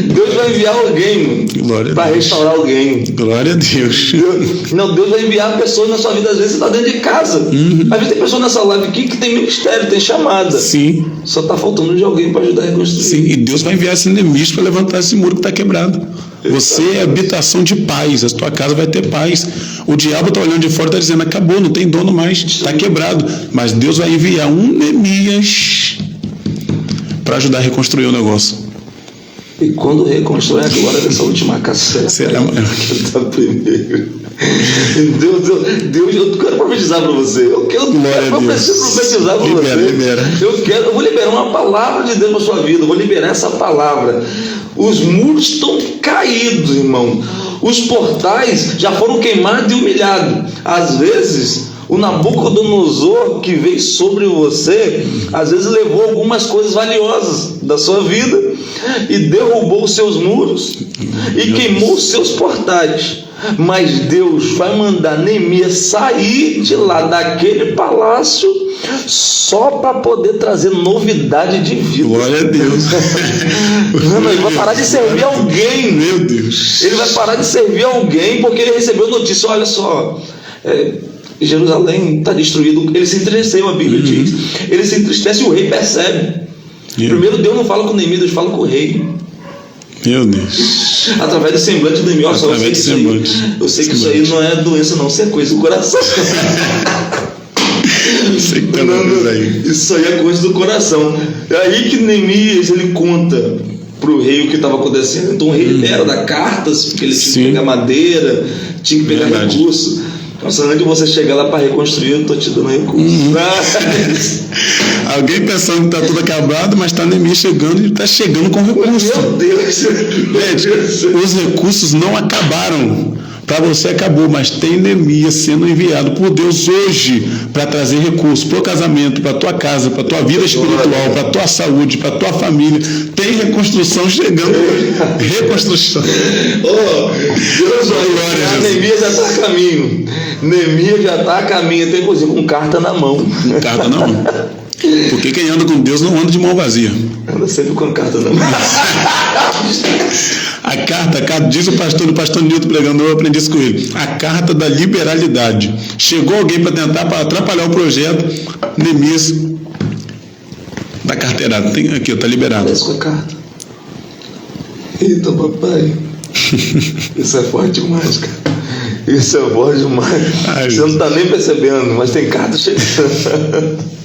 Deus vai enviar alguém para restaurar alguém. Glória a Deus. Deus vai enviar pessoas na sua vida. Às vezes você está dentro de casa. Às vezes tem pessoas nessa live aqui que tem ministério, tem chamada. Sim. Só está faltando de alguém para ajudar a reconstruir. Sim, e Deus vai enviar esse Neemias para levantar esse muro que está quebrado. Você é habitação de paz, a tua casa vai ter paz. O diabo está olhando de fora e está dizendo, acabou, não tem dono mais, está quebrado. Mas Deus vai enviar um Neemias para ajudar a reconstruir o negócio. E quando reconstrói a glória dessa última cassete, será da primeira. Deus, eu quero profetizar para você. Eu preciso profetizar para você. Libera. Eu vou liberar uma palavra de Deus na sua vida. Eu vou liberar essa palavra. Os muros estão caídos, irmão. Os portais já foram queimados e humilhados. Às vezes, o Nabucodonosor que veio sobre você, às vezes levou algumas coisas valiosas da sua vida e derrubou os seus muros e queimou os seus portais. Mas Deus vai mandar Neemias sair de lá, daquele palácio, só para poder trazer novidade de vida. Glória a Deus. Ele vai parar de servir alguém. Meu Deus. Ele vai parar de servir alguém porque ele recebeu notícia. Olha só, Jerusalém está destruído. Ele se entristeceu, a Bíblia diz. Ele se entristece e o rei percebe. Primeiro Deus não fala com Neemias, Deus fala com o rei. Meu Deus. Através do semblante do Neemias. Eu sei que isso aí não é doença, não. Isso é coisa do coração. Isso aí é coisa do coração. É aí que Neemias ele conta para o rei o que estava acontecendo. Então o rei era da cartas, porque ele tinha que pegar madeira, tinha que pegar recurso. Nossa, antes de você chegar lá para reconstruir, eu estou te dando recurso. Alguém pensando que está tudo acabado, mas está Neemias chegando e está chegando com recurso. Meu Deus! Os recursos não acabaram. Para você acabou, mas tem Neemias sendo enviado por Deus hoje para trazer recursos para o casamento, para a tua casa, para a tua vida espiritual, para a tua saúde, para a tua família. Tem reconstrução chegando hoje. Reconstrução. Deus vai, Neemias já está a caminho. Neemias já está a caminho, tem coisa com carta na mão. Carta na mão. Porque quem anda com Deus não anda de mão vazia. Anda sempre com a carta na mão. A carta, diz o pastor Nilton pregando, eu aprendi isso com ele. A carta da liberalidade. Chegou alguém para tentar atrapalhar o projeto, Neemias da carteirada. Tem aqui, está liberado. Parece com a carta. Eita, papai. Isso é forte demais, cara. Isso é forte demais. Você não está nem percebendo, mas tem carta chegando.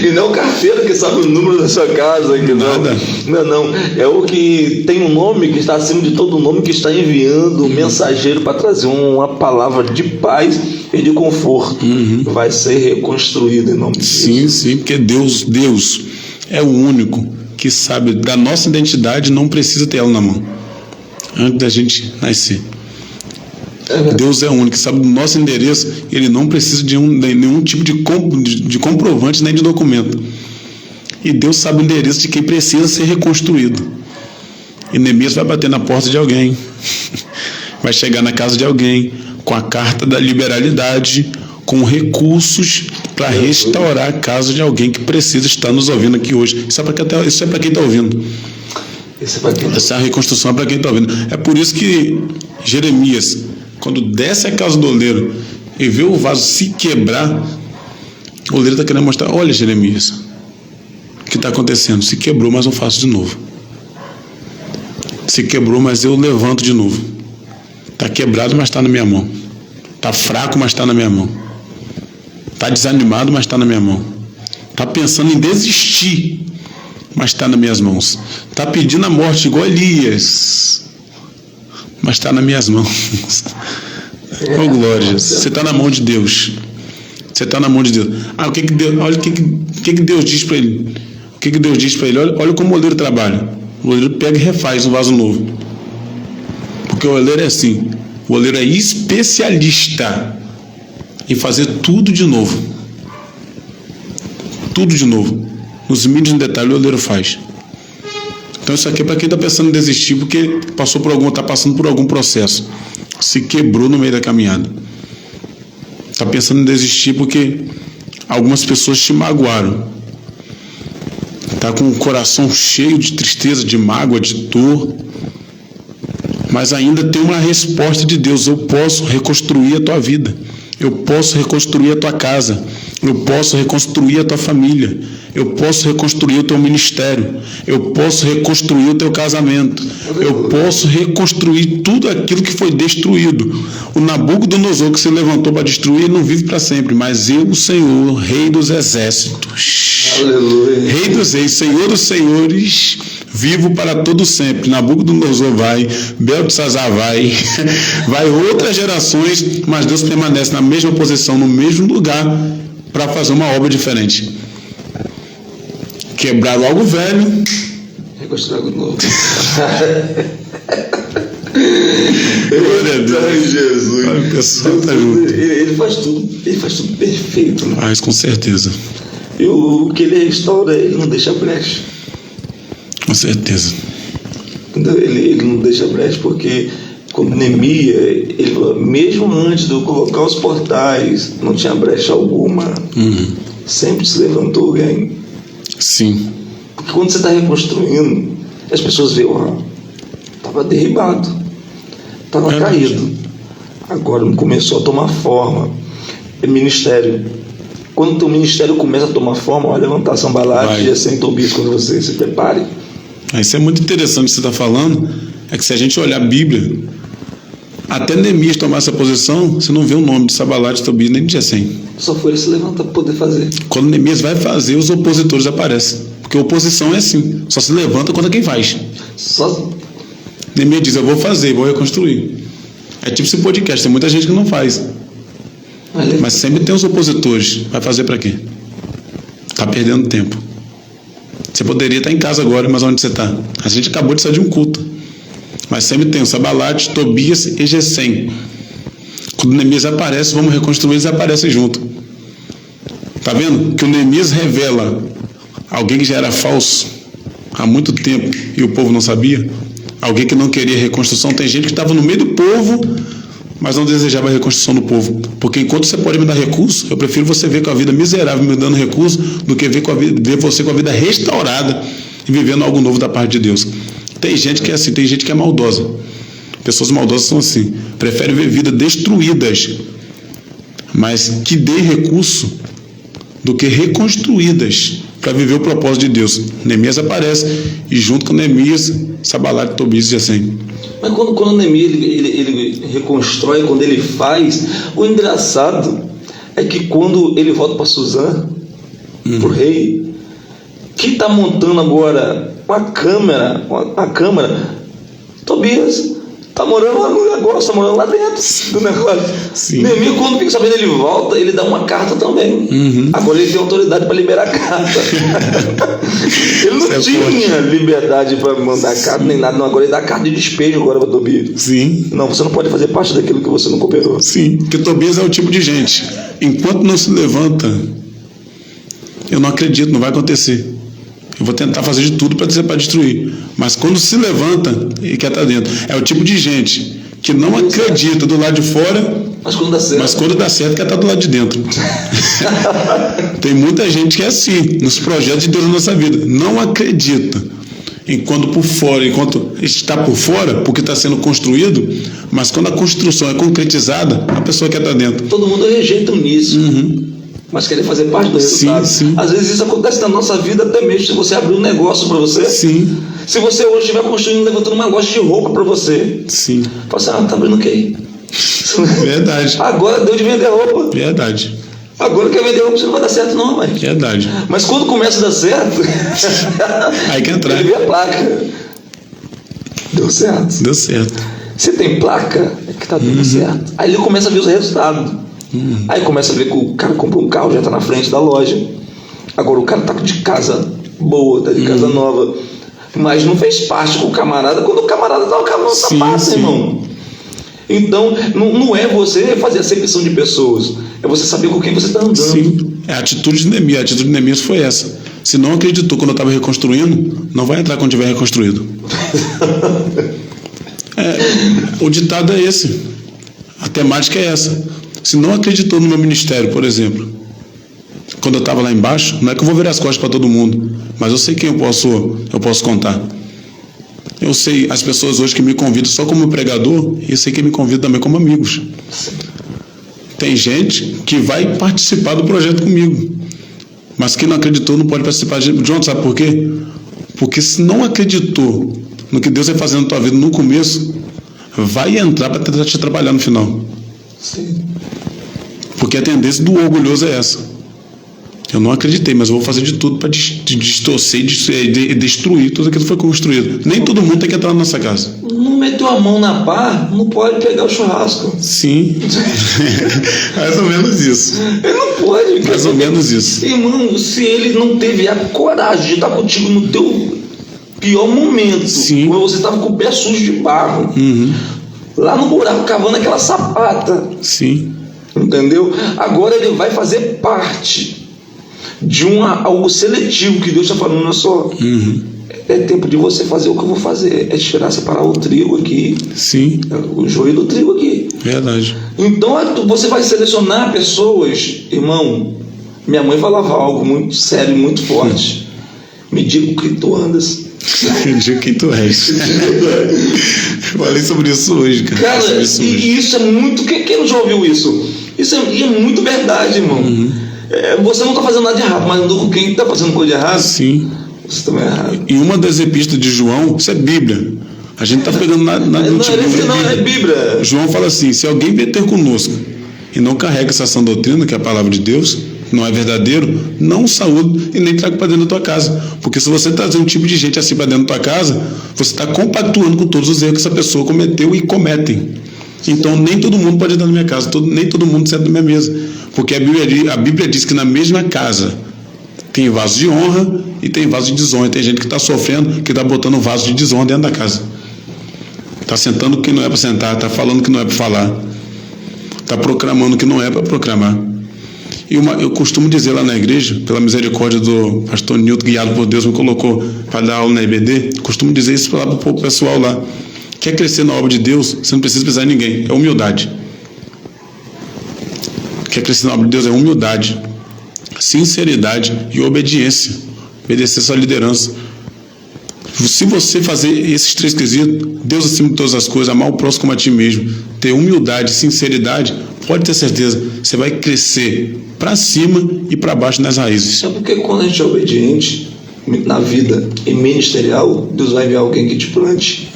E não o carteiro que sabe o número da sua casa, que não, é o que tem um nome que está acima de todo nome, que está enviando um mensageiro para trazer uma palavra de paz e de conforto. Vai ser reconstruído em nome de Deus. Sim, porque Deus é o único que sabe da nossa identidade, não precisa ter ela na mão antes da gente nascer. Deus é o único que sabe do nosso endereço. Ele não precisa de nenhum tipo de comprovante nem de documento. E Deus sabe o endereço de quem precisa ser reconstruído. E Neemias vai bater na porta de alguém, vai chegar na casa de alguém com a carta da liberalidade, com recursos para restaurar a casa de alguém que precisa estar nos ouvindo aqui hoje. Isso é para quem está ouvindo. Essa reconstrução é para quem está ouvindo. É por isso que Jeremias, quando desce a casa do oleiro e vê o vaso se quebrar, o oleiro está querendo mostrar: olha, Jeremias, o que está acontecendo? Se quebrou, mas eu faço de novo. Se quebrou, mas eu levanto de novo. Está quebrado, mas está na minha mão. Está fraco, mas está na minha mão. Está desanimado, mas está na minha mão. Está pensando em desistir, mas está nas minhas mãos. Está pedindo a morte igual Elias, mas está nas minhas mãos. Oh, glória. Você está na mão de Deus. Você está na mão de Deus. Olha o que Deus diz para ele. O que Deus diz para ele? Olha como o oleiro trabalha. O oleiro pega e refaz um vaso novo. Porque o oleiro é assim. O oleiro é especialista em fazer tudo de novo. Tudo de novo. Nos mínimos detalhes o oleiro faz. Então isso aqui é para quem está pensando em desistir, porque está passando por algum processo, se quebrou no meio da caminhada. Está pensando em desistir porque algumas pessoas te magoaram. está com o coração cheio de tristeza, de mágoa, de dor, mas ainda tem uma resposta de Deus: eu posso reconstruir a tua vida, eu posso reconstruir a tua casa, eu posso reconstruir a tua família, eu posso reconstruir o teu ministério, eu posso reconstruir o teu casamento, eu posso reconstruir tudo aquilo que foi destruído. O Nabucodonosor que se levantou para destruir não vive para sempre, mas eu, o Senhor, Rei dos exércitos, Aleluia. Rei dos reis, Senhor dos senhores, vivo para todo sempre. Nabucodonosor vai, Beltesazar vai, vai outras gerações, mas Deus permanece na mesma posição, no mesmo lugar, para fazer uma obra diferente. Quebrar algo velho, Reconstruir algo novo. Glória a Deus. Ai, Jesus. O pessoal tá junto. Ele faz tudo perfeito, né? Mas com certeza, E o que ele restaura, ele não deixa brecha. com certeza. Entendeu? Ele não deixa brecha, porque como Neemias, ele, mesmo antes de eu colocar os portais, não tinha brecha alguma. Sempre se levantou alguém. Sim, Porque quando você está reconstruindo, as pessoas veem, estava derribado, estava caído. Agora começou a tomar forma. É ministério. Quando o teu ministério começa a tomar forma, vai levantar Sambalat e Gesem Tobias quando você se prepare. isso é muito interessante o que você está falando. É que se a gente olhar a Bíblia, até Neemias tomar essa posição, você não vê o nome de Sambalat, Tobias nem de Gesem. Só foi ele se levantar para poder fazer. Quando Neemias vai fazer, os opositores aparecem. Porque a oposição é assim, só se levanta quando é quem faz. Só Neemias diz: eu vou fazer, vou reconstruir. É tipo esse podcast, tem muita gente que não faz, mas sempre tem os opositores. Vai fazer para quê? Tá perdendo tempo. Você poderia estar em casa agora, mas onde você está? A gente acabou de sair de um culto, mas sempre tem o Sambalat, Tobias e Gesem. Quando Neemias aparece, vamos reconstruir, eles aparecem junto. Tá vendo? Que o Neemias revela alguém que já era falso há muito tempo e o povo não sabia. Alguém que não queria reconstrução. Tem gente que estava no meio do povo, mas não desejava a reconstrução do povo. Porque enquanto você pode me dar recurso, eu prefiro você ver com a vida miserável me dando recurso do que ver você com a vida restaurada e vivendo algo novo da parte de Deus. Tem gente que é assim, tem gente que é maldosa. Pessoas maldosas são assim, preferem ver vidas destruídas, mas que dê recurso, do que reconstruídas para viver o propósito de Deus. Neemias aparece e junto com Neemias, Sambalat, Tobias e Gesem. Mas quando o Neemias ele reconstrói, quando ele faz, o engraçado é que quando ele volta para Suzã, pro rei, que está montando agora uma câmara, Tobias está morando lá no negócio, está morando lá dentro do negócio. Sim. Neemias, quando fica sabendo, ele volta, ele dá uma carta também. Agora ele tem autoridade para liberar a carta. Ele não tinha liberdade para mandar carta nem nada, não. Agora ele dá carta de despejo agora para Tobias. Sim. Não, você não pode fazer parte daquilo que você não cooperou. Sim, porque Tobias é o tipo de gente, enquanto não se levanta, eu não acredito, não vai acontecer. Eu vou tentar fazer de tudo para destruir. Mas quando se levanta, ele quer estar dentro. É o tipo de gente que não acredita do lado de fora, mas quando dá certo, quer estar do lado de dentro. Tem muita gente que é assim, nos projetos de Deus na nossa vida. Não acredita. Enquanto está por fora, porque está sendo construído, mas quando a construção é concretizada, a pessoa quer estar dentro. Todo mundo rejeita nisso. Mas querer fazer parte do resultado. Sim. Às vezes isso acontece na nossa vida até mesmo se você abrir um negócio para você. Sim. Se você hoje estiver construindo, levantando uma loja de roupa para você. Sim. Fala assim, tá abrindo o que aí? Verdade. Agora deu de vender roupa. Verdade. Agora quer vender roupa, você não vai dar certo não, mãe. Verdade. Mas quando começa a dar certo, aí que entrar. ele vê a placa. Deu certo. Deu certo. Se tem placa, é que tá dando certo. Aí ele começa a ver os resultados. Aí começa a ver que o cara comprou um carro, já está na frente da loja. Agora o cara está de casa boa, está de casa nova. Mas não fez parte com o camarada quando o camarada estava cavando sapato, irmão. Então, não é você fazer acepção de pessoas, é você saber com quem você está andando. Sim, é a atitude de Neemias. A atitude de Neemias foi essa. Se não acreditou quando eu estava reconstruindo, não vai entrar quando tiver reconstruído. O ditado é esse. A temática é essa. Se não acreditou no meu ministério, por exemplo, quando eu estava lá embaixo, não é que eu vou virar as costas para todo mundo, mas eu sei quem eu posso contar. Eu sei as pessoas hoje que me convidam só como pregador, e eu sei que me convidam também como amigos. Tem gente que vai participar do projeto comigo, mas quem não acreditou não pode participar. John, sabe por quê? Porque se não acreditou no que Deus vai fazendo na tua vida no começo, vai entrar para tentar te atrapalhar no final. Sim. Porque a tendência do orgulhoso é essa. Eu não acreditei, mas eu vou fazer de tudo para distorcer e destruir tudo aquilo que foi construído. Nem todo mundo tem que entrar na nossa casa. Não meteu a mão na pá, não pode pegar o churrasco. Sim. Mais ou menos isso. Ele não pode. Mais ou menos isso. Irmão, se ele não teve a coragem de estar contigo no teu pior momento, sim, quando você estava com o pé sujo de barro, lá no buraco, cavando aquela sapata. Sim. Entendeu? Agora ele vai fazer parte de algo seletivo que Deus está falando, não é só. É tempo de você fazer o que eu vou fazer. É tirar, separar o trigo aqui. Sim. O joio do trigo aqui. Verdade. Então você vai selecionar pessoas, irmão. Minha mãe falava algo muito sério, muito forte. Me diga o que tu andas. Me diga quem tu és. Falei sobre isso hoje, cara. Cara, isso é muito. Quem não já ouviu isso? Isso é muito verdade, irmão. Você não está fazendo nada de errado, mas com quem está fazendo coisa de errado? Sim. Você também é errado. E uma das epístolas de João, isso é Bíblia. A gente está pegando na não é Bíblia. João fala assim: se alguém vier ter conosco e não carrega essa sã doutrina, que é a palavra de Deus, não é verdadeiro, não saúde e nem traga para dentro da tua casa. Porque se você trazer um tipo de gente assim para dentro da tua casa, você está compactuando com todos os erros que essa pessoa cometeu e cometem. Então nem todo mundo pode entrar na minha casa, nem todo mundo senta na minha mesa. Porque a Bíblia diz que na mesma casa tem vaso de honra e tem vaso de desonra. Tem gente que está sofrendo, que está botando vaso de desonra dentro da casa. Está sentando que não é para sentar, está falando que não é para falar, está proclamando que não é para proclamar. E eu costumo dizer lá na igreja, pela misericórdia do pastor Nilton, guiado por Deus, me colocou para dar aula na IBD, costumo dizer isso para o pessoal lá. Quer crescer na obra de Deus, você não precisa precisar de ninguém, é humildade. Quer crescer na obra de Deus é humildade, sinceridade e obediência. Obedecer sua liderança. Se você fazer esses 3 quesitos, Deus acima de todas as coisas, amar o próximo como a ti mesmo, ter humildade, sinceridade, pode ter certeza, você vai crescer para cima e para baixo nas raízes. É porque quando a gente é obediente na vida e ministerial, Deus vai enviar alguém que te plante,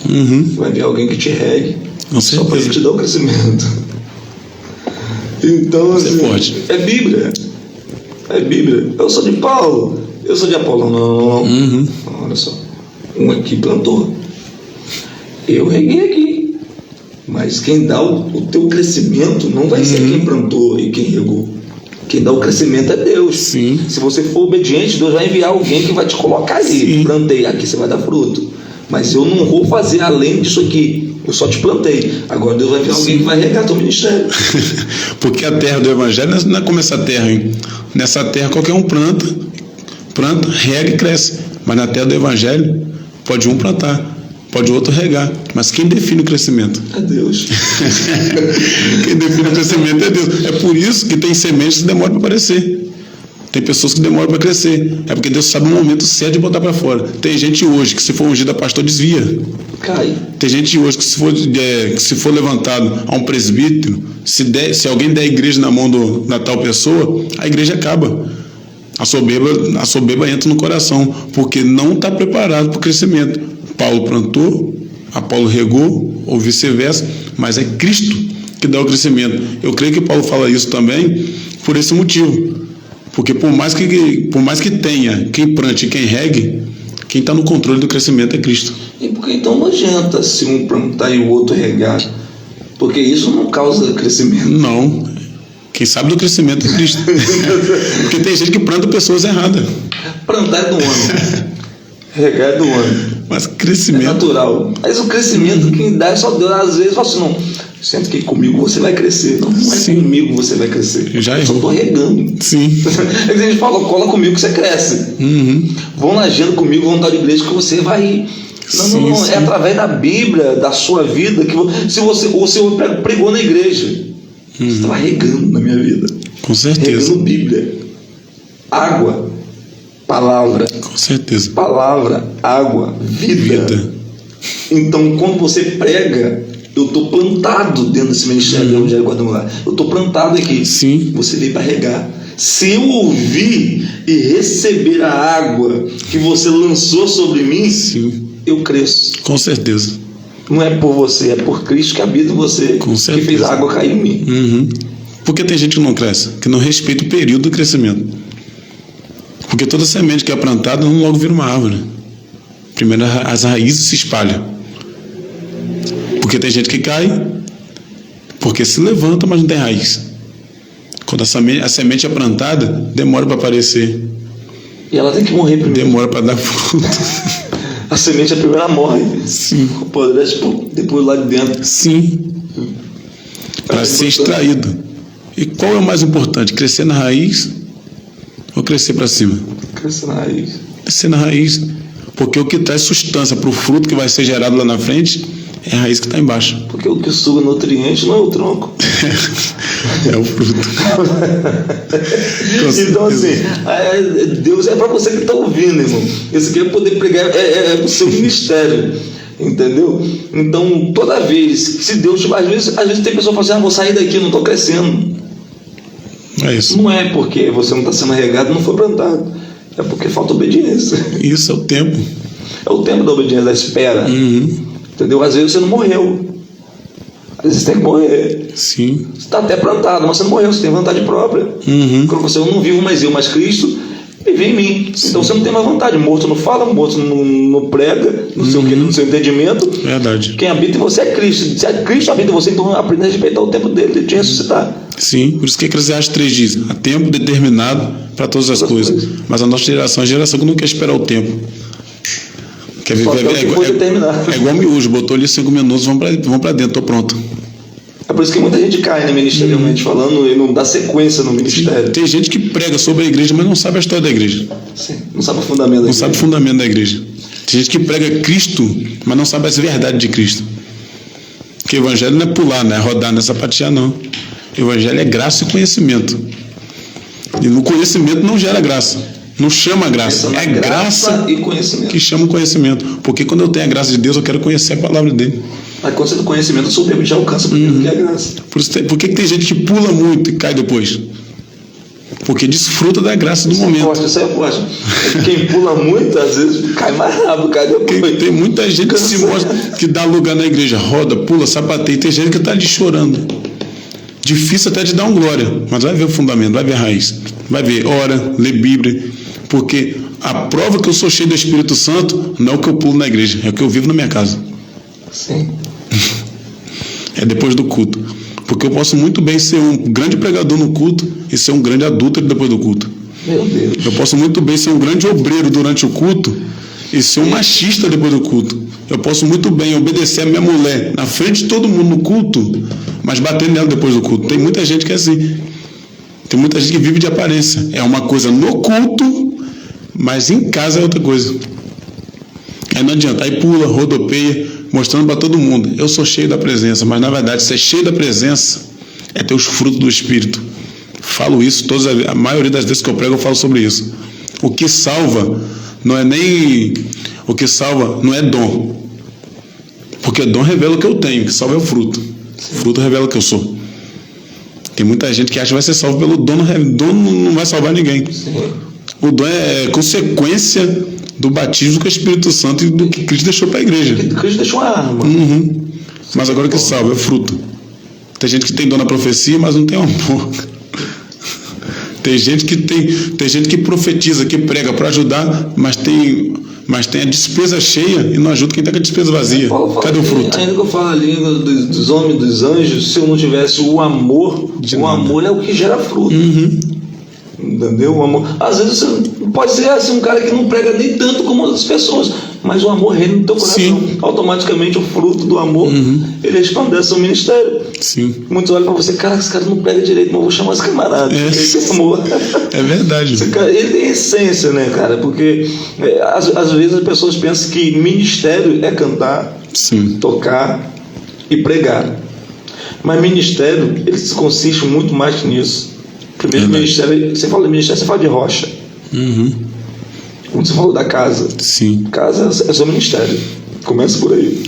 vai enviar alguém que te regue, só para te dar o crescimento. Então, assim, é Bíblia. É Bíblia. Eu sou de Paulo, eu sou de Apolo. Não. Olha só. Um aqui plantou. Eu reguei aqui. Mas quem dá o teu crescimento não vai ser quem plantou e quem regou. Quem dá o crescimento é Deus. Sim. Se você for obediente, Deus vai enviar alguém que vai te colocar ali. Sim. Plantei, aqui você vai dar fruto. Mas eu não vou fazer além disso aqui. Eu só te plantei. Agora Deus vai enviar alguém que vai regar teu ministério. Porque a terra do Evangelho não é como essa terra, hein? Nessa terra qualquer um planta, rega e cresce. Mas na terra do Evangelho, pode um plantar, pode o outro regar. Mas quem define o crescimento? É Deus. Quem define o crescimento é Deus. É por isso que tem sementes que demoram para aparecer. Tem pessoas que demoram para crescer. É porque Deus sabe o momento certo de botar para fora. Tem gente hoje que se for ungido a pastor desvia. Cai. Tem gente hoje que se for levantado a um presbítero, se alguém der a igreja na mão da tal pessoa, a igreja acaba. A soberba entra no coração, porque não está preparado para o crescimento. Paulo plantou, Apolo regou, ou vice-versa, mas é Cristo que dá o crescimento. Eu creio que Paulo fala isso também por esse motivo. Porque por mais que tenha quem plante e quem regue, quem está no controle do crescimento é Cristo. E por que então não adianta se um plantar e o outro regar? Porque isso não causa crescimento. Não. Quem sabe do crescimento é Cristo. Porque tem gente que planta pessoas erradas. Plantar é do homem. Regar é do homem. Mas crescimento... é natural. Mas o crescimento quem dá é só Deus. Às vezes fala assim, não, senta aqui comigo, você vai crescer. Não é comigo você vai crescer. Eu só estou regando. Sim. A gente fala, cola comigo que você cresce. Vão na agenda comigo, vão dar de igreja que você vai ir. Não. É através da Bíblia, da sua vida, que se você pregou na igreja, você estava regando na minha vida. Com certeza. Regando Bíblia. Água, palavra. Com certeza. Palavra, água, vida. Então, quando você prega, eu estou plantado dentro desse ministério do Evangelho Quadrangular. Eu estou plantado aqui. Sim. Você veio para regar. Se eu ouvir e receber a água que você lançou sobre mim, sim, eu cresço. Com certeza. Não é por você, é por Cristo que habita em você, Com certeza. que fez a água cair em mim. Porque tem gente que não cresce, que não respeita o período do crescimento. Porque toda semente que é plantada não logo vira uma árvore. Primeiro as raízes se espalham. Porque tem gente que cai, porque se levanta, mas não tem raiz. Quando a semente é plantada, demora para aparecer. E ela tem que morrer primeiro. Demora para dar fruto. A semente a primeira morre. Sim. O poder depois lá de dentro. Sim. Para ser extraído. E qual é o mais importante? Crescer na raiz ou crescer para cima? Crescer na raiz. Crescer na raiz. Porque o que traz sustância para o fruto que vai ser gerado lá na frente é a raiz que está embaixo. Porque o que suga nutriente não é o tronco. É o fruto. Então assim, Deus é para você que está ouvindo, irmão. Esse aqui é poder pregar, é o seu ministério. Entendeu? Então, toda vez, se Deus... Às vezes tem pessoa que fala assim, vou sair daqui, não estou crescendo. É isso. Não é porque você não está sendo regado, não foi plantado. É porque falta obediência. Isso é o tempo. É o tempo da obediência, da espera. Entendeu? Às vezes você não morreu. Às vezes você tem que morrer. Sim. Você está até plantado, mas você não morreu, você tem vontade própria. Quando você, eu não vivo mais eu, mas Cristo vive em mim. Sim. Então você não tem mais vontade. Morto não fala, morto não prega, não sei o que, no seu entendimento. Verdade. Quem habita em você é Cristo. Se é Cristo habita em você, então aprenda a respeitar o tempo dele de te ressuscitar. Sim, por isso que Eclesiastes 3 diz: há tempo determinado para todas as coisas. Mas a nossa geração é a geração que não quer esperar o tempo. Quer viver, é igual miojo, botou ali 5 minutos, vamos para dentro, tô pronto. É por isso que muita gente cai, né, ministerialmente falando, e não dá sequência no ministério. Sim. Tem gente que prega sobre a igreja, mas não sabe a história da igreja. Sim. Não sabe o fundamento da igreja. Não sabe o fundamento da igreja. Tem gente que prega Cristo, mas não sabe as verdades de Cristo. Porque o evangelho não é pular, não é rodar, não é sapatear, não. O evangelho é graça e conhecimento. E no conhecimento não gera graça. Não chama graça. É graça e conhecimento que chama o conhecimento. Porque quando eu tenho a graça de Deus, eu quero conhecer a palavra dele. Mas quando você tem conhecimento, o soberbo já alcança primeiro que é a graça. Por que tem gente que pula muito e cai depois? Porque desfruta da graça do momento. Isso é forte. Quem pula muito, às vezes, cai mais rápido, cai depois. Tem muita gente que se mostra, que dá lugar na igreja, roda, pula, sapateia. Tem gente que está ali chorando. Difícil até de dar um glória, mas vai ver o fundamento, vai ver a raiz. Vai ver, ora, lê Bíblia. Porque a prova que eu sou cheio do Espírito Santo não é o que eu pulo na igreja, é o que eu vivo na minha casa. Sim. É depois do culto. Porque eu posso muito bem ser um grande pregador no culto e ser um grande adúltero depois do culto. Meu Deus. Eu posso muito bem ser um grande obreiro durante o culto e ser um machista depois do culto. Eu posso muito bem obedecer a minha mulher na frente de todo mundo no culto, mas bater nela depois do culto. Tem muita gente que é assim. Tem muita gente que vive de aparência. É uma coisa no culto, mas em casa é outra coisa. Aí não adianta. Aí pula, rodopeia, mostrando para todo mundo: eu sou cheio da presença. Mas na verdade, ser cheio da presença é ter os frutos do Espírito. Falo isso, a maioria das vezes que eu prego eu falo sobre isso. O que salva não é nem... O que salva não é dom. Porque dom revela o que eu tenho, o que salva é o fruto. O fruto revela o que eu sou. Tem muita gente que acha que vai ser salvo pelo dom, dom não vai salvar ninguém. Sim. O dom é consequência do batismo com o Espírito Santo e do que Cristo deixou para a igreja. Cristo deixou uma arma. Mas agora o que salva é o fruto. Tem gente que tem dom na profecia, mas não tem amor. Tem gente que profetiza, que prega para ajudar, mas tem a despesa cheia e não ajuda quem está com a despesa vazia. Cadê o fruto? Ainda que eu falo a língua dos homens, dos anjos, se eu não tivesse o amor, amor é o que gera fruto. Entendeu? O amor. Às vezes você pode ser assim, um cara que não prega nem tanto como outras pessoas, mas o amor reina no teu coração. Sim. Automaticamente o fruto do amor ele resplandece o ministério. Sim. Muitos olham para você: cara, esse cara não prega direito, mas eu vou chamar esse camarada. Esse amor. É verdade. Esse cara, ele tem essência, né, cara? Porque às vezes as pessoas pensam que ministério é cantar, sim, tocar e pregar. Mas ministério, ele consiste muito mais que nisso. Primeiro, ministério, você fala de ministério, você fala de rocha. Como você falou da casa. Sim. Casa é seu ministério. Começa por aí.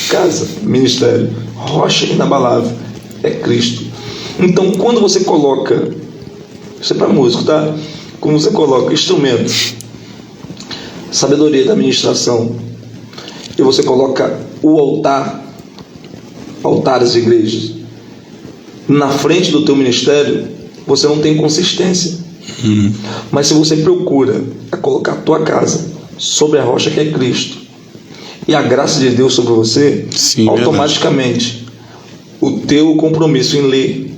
Casa, ministério, rocha inabalável é Cristo. Então, quando você coloca, isso é para músico, tá? Quando você coloca instrumento, sabedoria da administração, e você coloca o altares de igrejas, na frente do teu ministério, você não tem consistência. Mas se você procura colocar a tua casa sobre a rocha que é Cristo, e a graça de Deus sobre você, sim, automaticamente o teu compromisso em ler,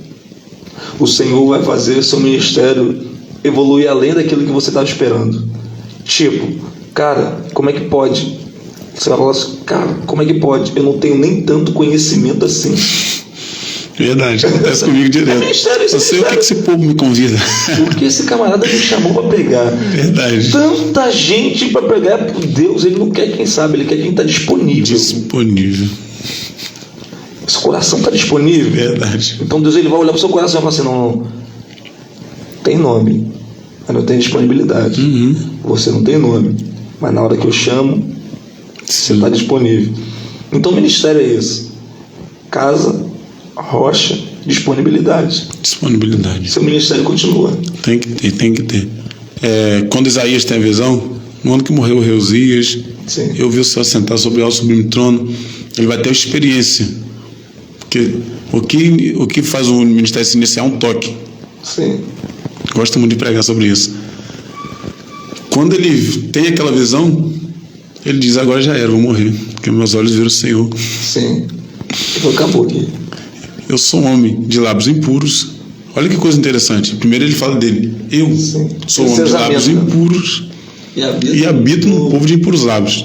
o Senhor vai fazer o seu ministério evoluir além daquilo que você estava esperando. Tipo, cara, como é que pode? Você vai falar assim, cara, como é que pode? Eu não tenho nem tanto conhecimento assim. Verdade, acontece comigo direto. Eu sei o que esse povo me convida. Porque esse camarada me chamou para pregar. Verdade. Tanta gente para pregar por Deus, ele não quer quem sabe, ele quer quem está disponível. Disponível. Seu coração está disponível. Verdade. Então Deus ele vai olhar para o seu coração e vai falar assim, não, tem nome, mas não tem disponibilidade. Você não tem nome, mas na hora que eu chamo, você está disponível. Então o ministério é isso. Casa, rocha, disponibilidade. Seu ministério continua. Tem que ter. Quando Isaías tem a visão, no ano que morreu o rei Uzias, eu vi o Senhor sentar sobre o alto sublime trono. Ele vai ter experiência. Porque o que faz o ministério se iniciar é um toque. Sim. Gosto muito de pregar sobre isso. Quando ele tem aquela visão, ele diz, agora já era, vou morrer, porque meus olhos viram o Senhor. Sim. Acabou aqui. Eu sou um homem de lábios impuros. Olha que coisa interessante. Primeiro ele fala dele. Eu sou um homem de lábios impuros e habito no povo de impuros lábios.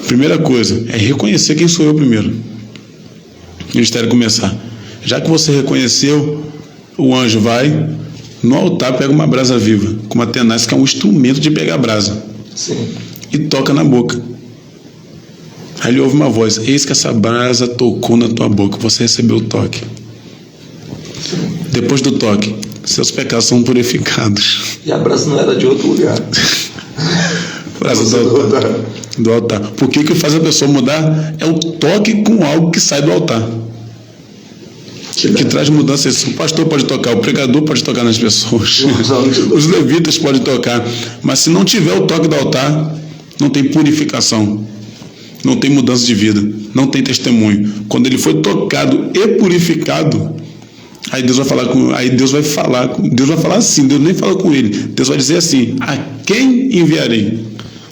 Primeira coisa é reconhecer quem sou eu primeiro. O ministério começar. Já que você reconheceu, o anjo vai no altar, pega uma brasa viva, com uma tenaz, que é um instrumento de pegar brasa. Sim. E toca na boca. Aí ele ouve uma voz, eis que essa brasa tocou na tua boca, você recebeu o toque. Depois do toque, seus pecados são purificados. E a brasa não era de outro lugar. Brasa do altar. Porque o que faz a pessoa mudar é o toque com algo que sai do altar. Que traz mudança. O pastor pode tocar, o pregador pode tocar nas pessoas, os levitas podem tocar, mas se não tiver o toque do altar, não tem purificação, não tem mudança de vida, não tem testemunho. Quando ele foi tocado e purificado, aí Deus vai falar Deus vai falar assim, Deus nem fala com ele, Deus vai dizer assim, a quem enviarei?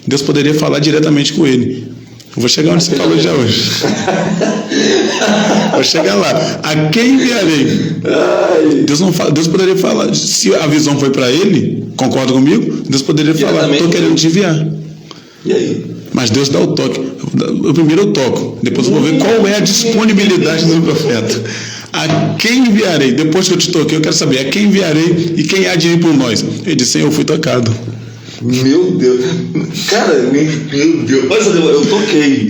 Deus poderia falar diretamente com ele. Eu vou chegar onde você falou já hoje. Vou chegar lá. A quem enviarei? Deus não fala, Deus poderia falar. Se a visão foi para ele, concorda comigo? Deus poderia falar, estou querendo te enviar. E aí? Mas Deus dá o toque. Primeiro eu toco, depois eu vou ver qual é a disponibilidade do profeta. A quem enviarei? Depois que eu te toquei, eu quero saber a quem enviarei e quem há de ir por nós. Ele disse, Senhor, eu fui tocado. Meu Deus, cara, meu Deus, mas eu toquei.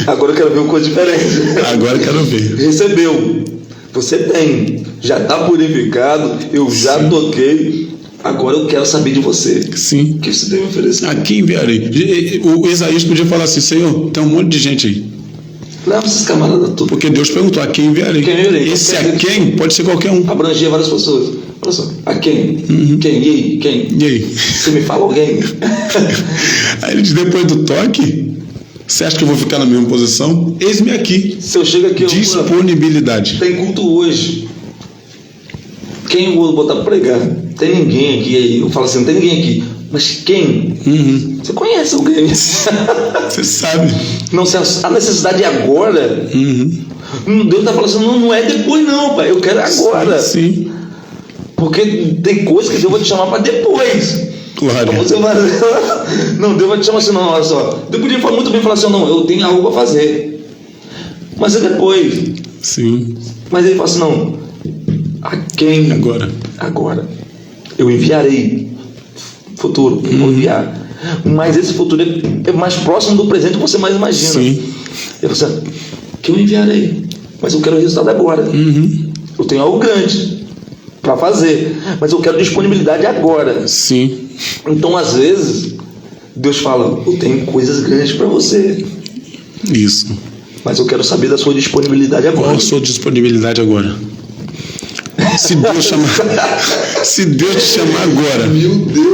Agora eu quero ver uma coisa diferente. Agora eu quero ver. Recebeu, você tem, já está purificado, eu já toquei. Agora eu quero saber de você. Sim. O que você tem a oferecer? A quem enviarei? O Isaías podia falar assim, Senhor, tem um monte de gente aí. Leva esses camaradas tudo. Porque Deus perguntou, a quem enviarei? Esse a quem pode ser qualquer um. Abrangia várias pessoas. Olha só, a quem? Quem? E aí? Quem? E aí? Você me fala alguém? Aí ele diz, depois do toque, você acha que eu vou ficar na mesma posição? Eis-me aqui. Se eu chego aqui... Disponibilidade. Tem culto hoje. Quem eu vou botar para pregar? Tem ninguém aqui aí. Eu falo assim, não tem ninguém aqui. Mas quem? Você conhece alguém? Você sabe. Não, se a necessidade é agora, Deus está falando assim, não é depois não, pai. Eu quero agora. Sim. Porque tem coisa que Deus vai te chamar para depois. Claro. Então você vai... Não, Deus vai te chamar assim, não, olha só. Deus podia muito bem falar assim, não, eu tenho algo para fazer. Mas é depois. Sim. Mas ele fala assim, não, a quem? Agora. Eu enviarei. Futuro, eu vou enviar. Mas esse futuro é mais próximo do presente que você mais imagina. Sim. Ele fala assim, que eu enviarei. Mas eu quero o resultado agora. Eu tenho algo grande. para fazer, mas eu quero disponibilidade agora. Sim. Então, às vezes, Deus fala: eu tenho coisas grandes para você, Isso. mas eu quero saber da sua disponibilidade agora. Qual a sua disponibilidade agora? Se Deus te chamar agora, Meu Deus.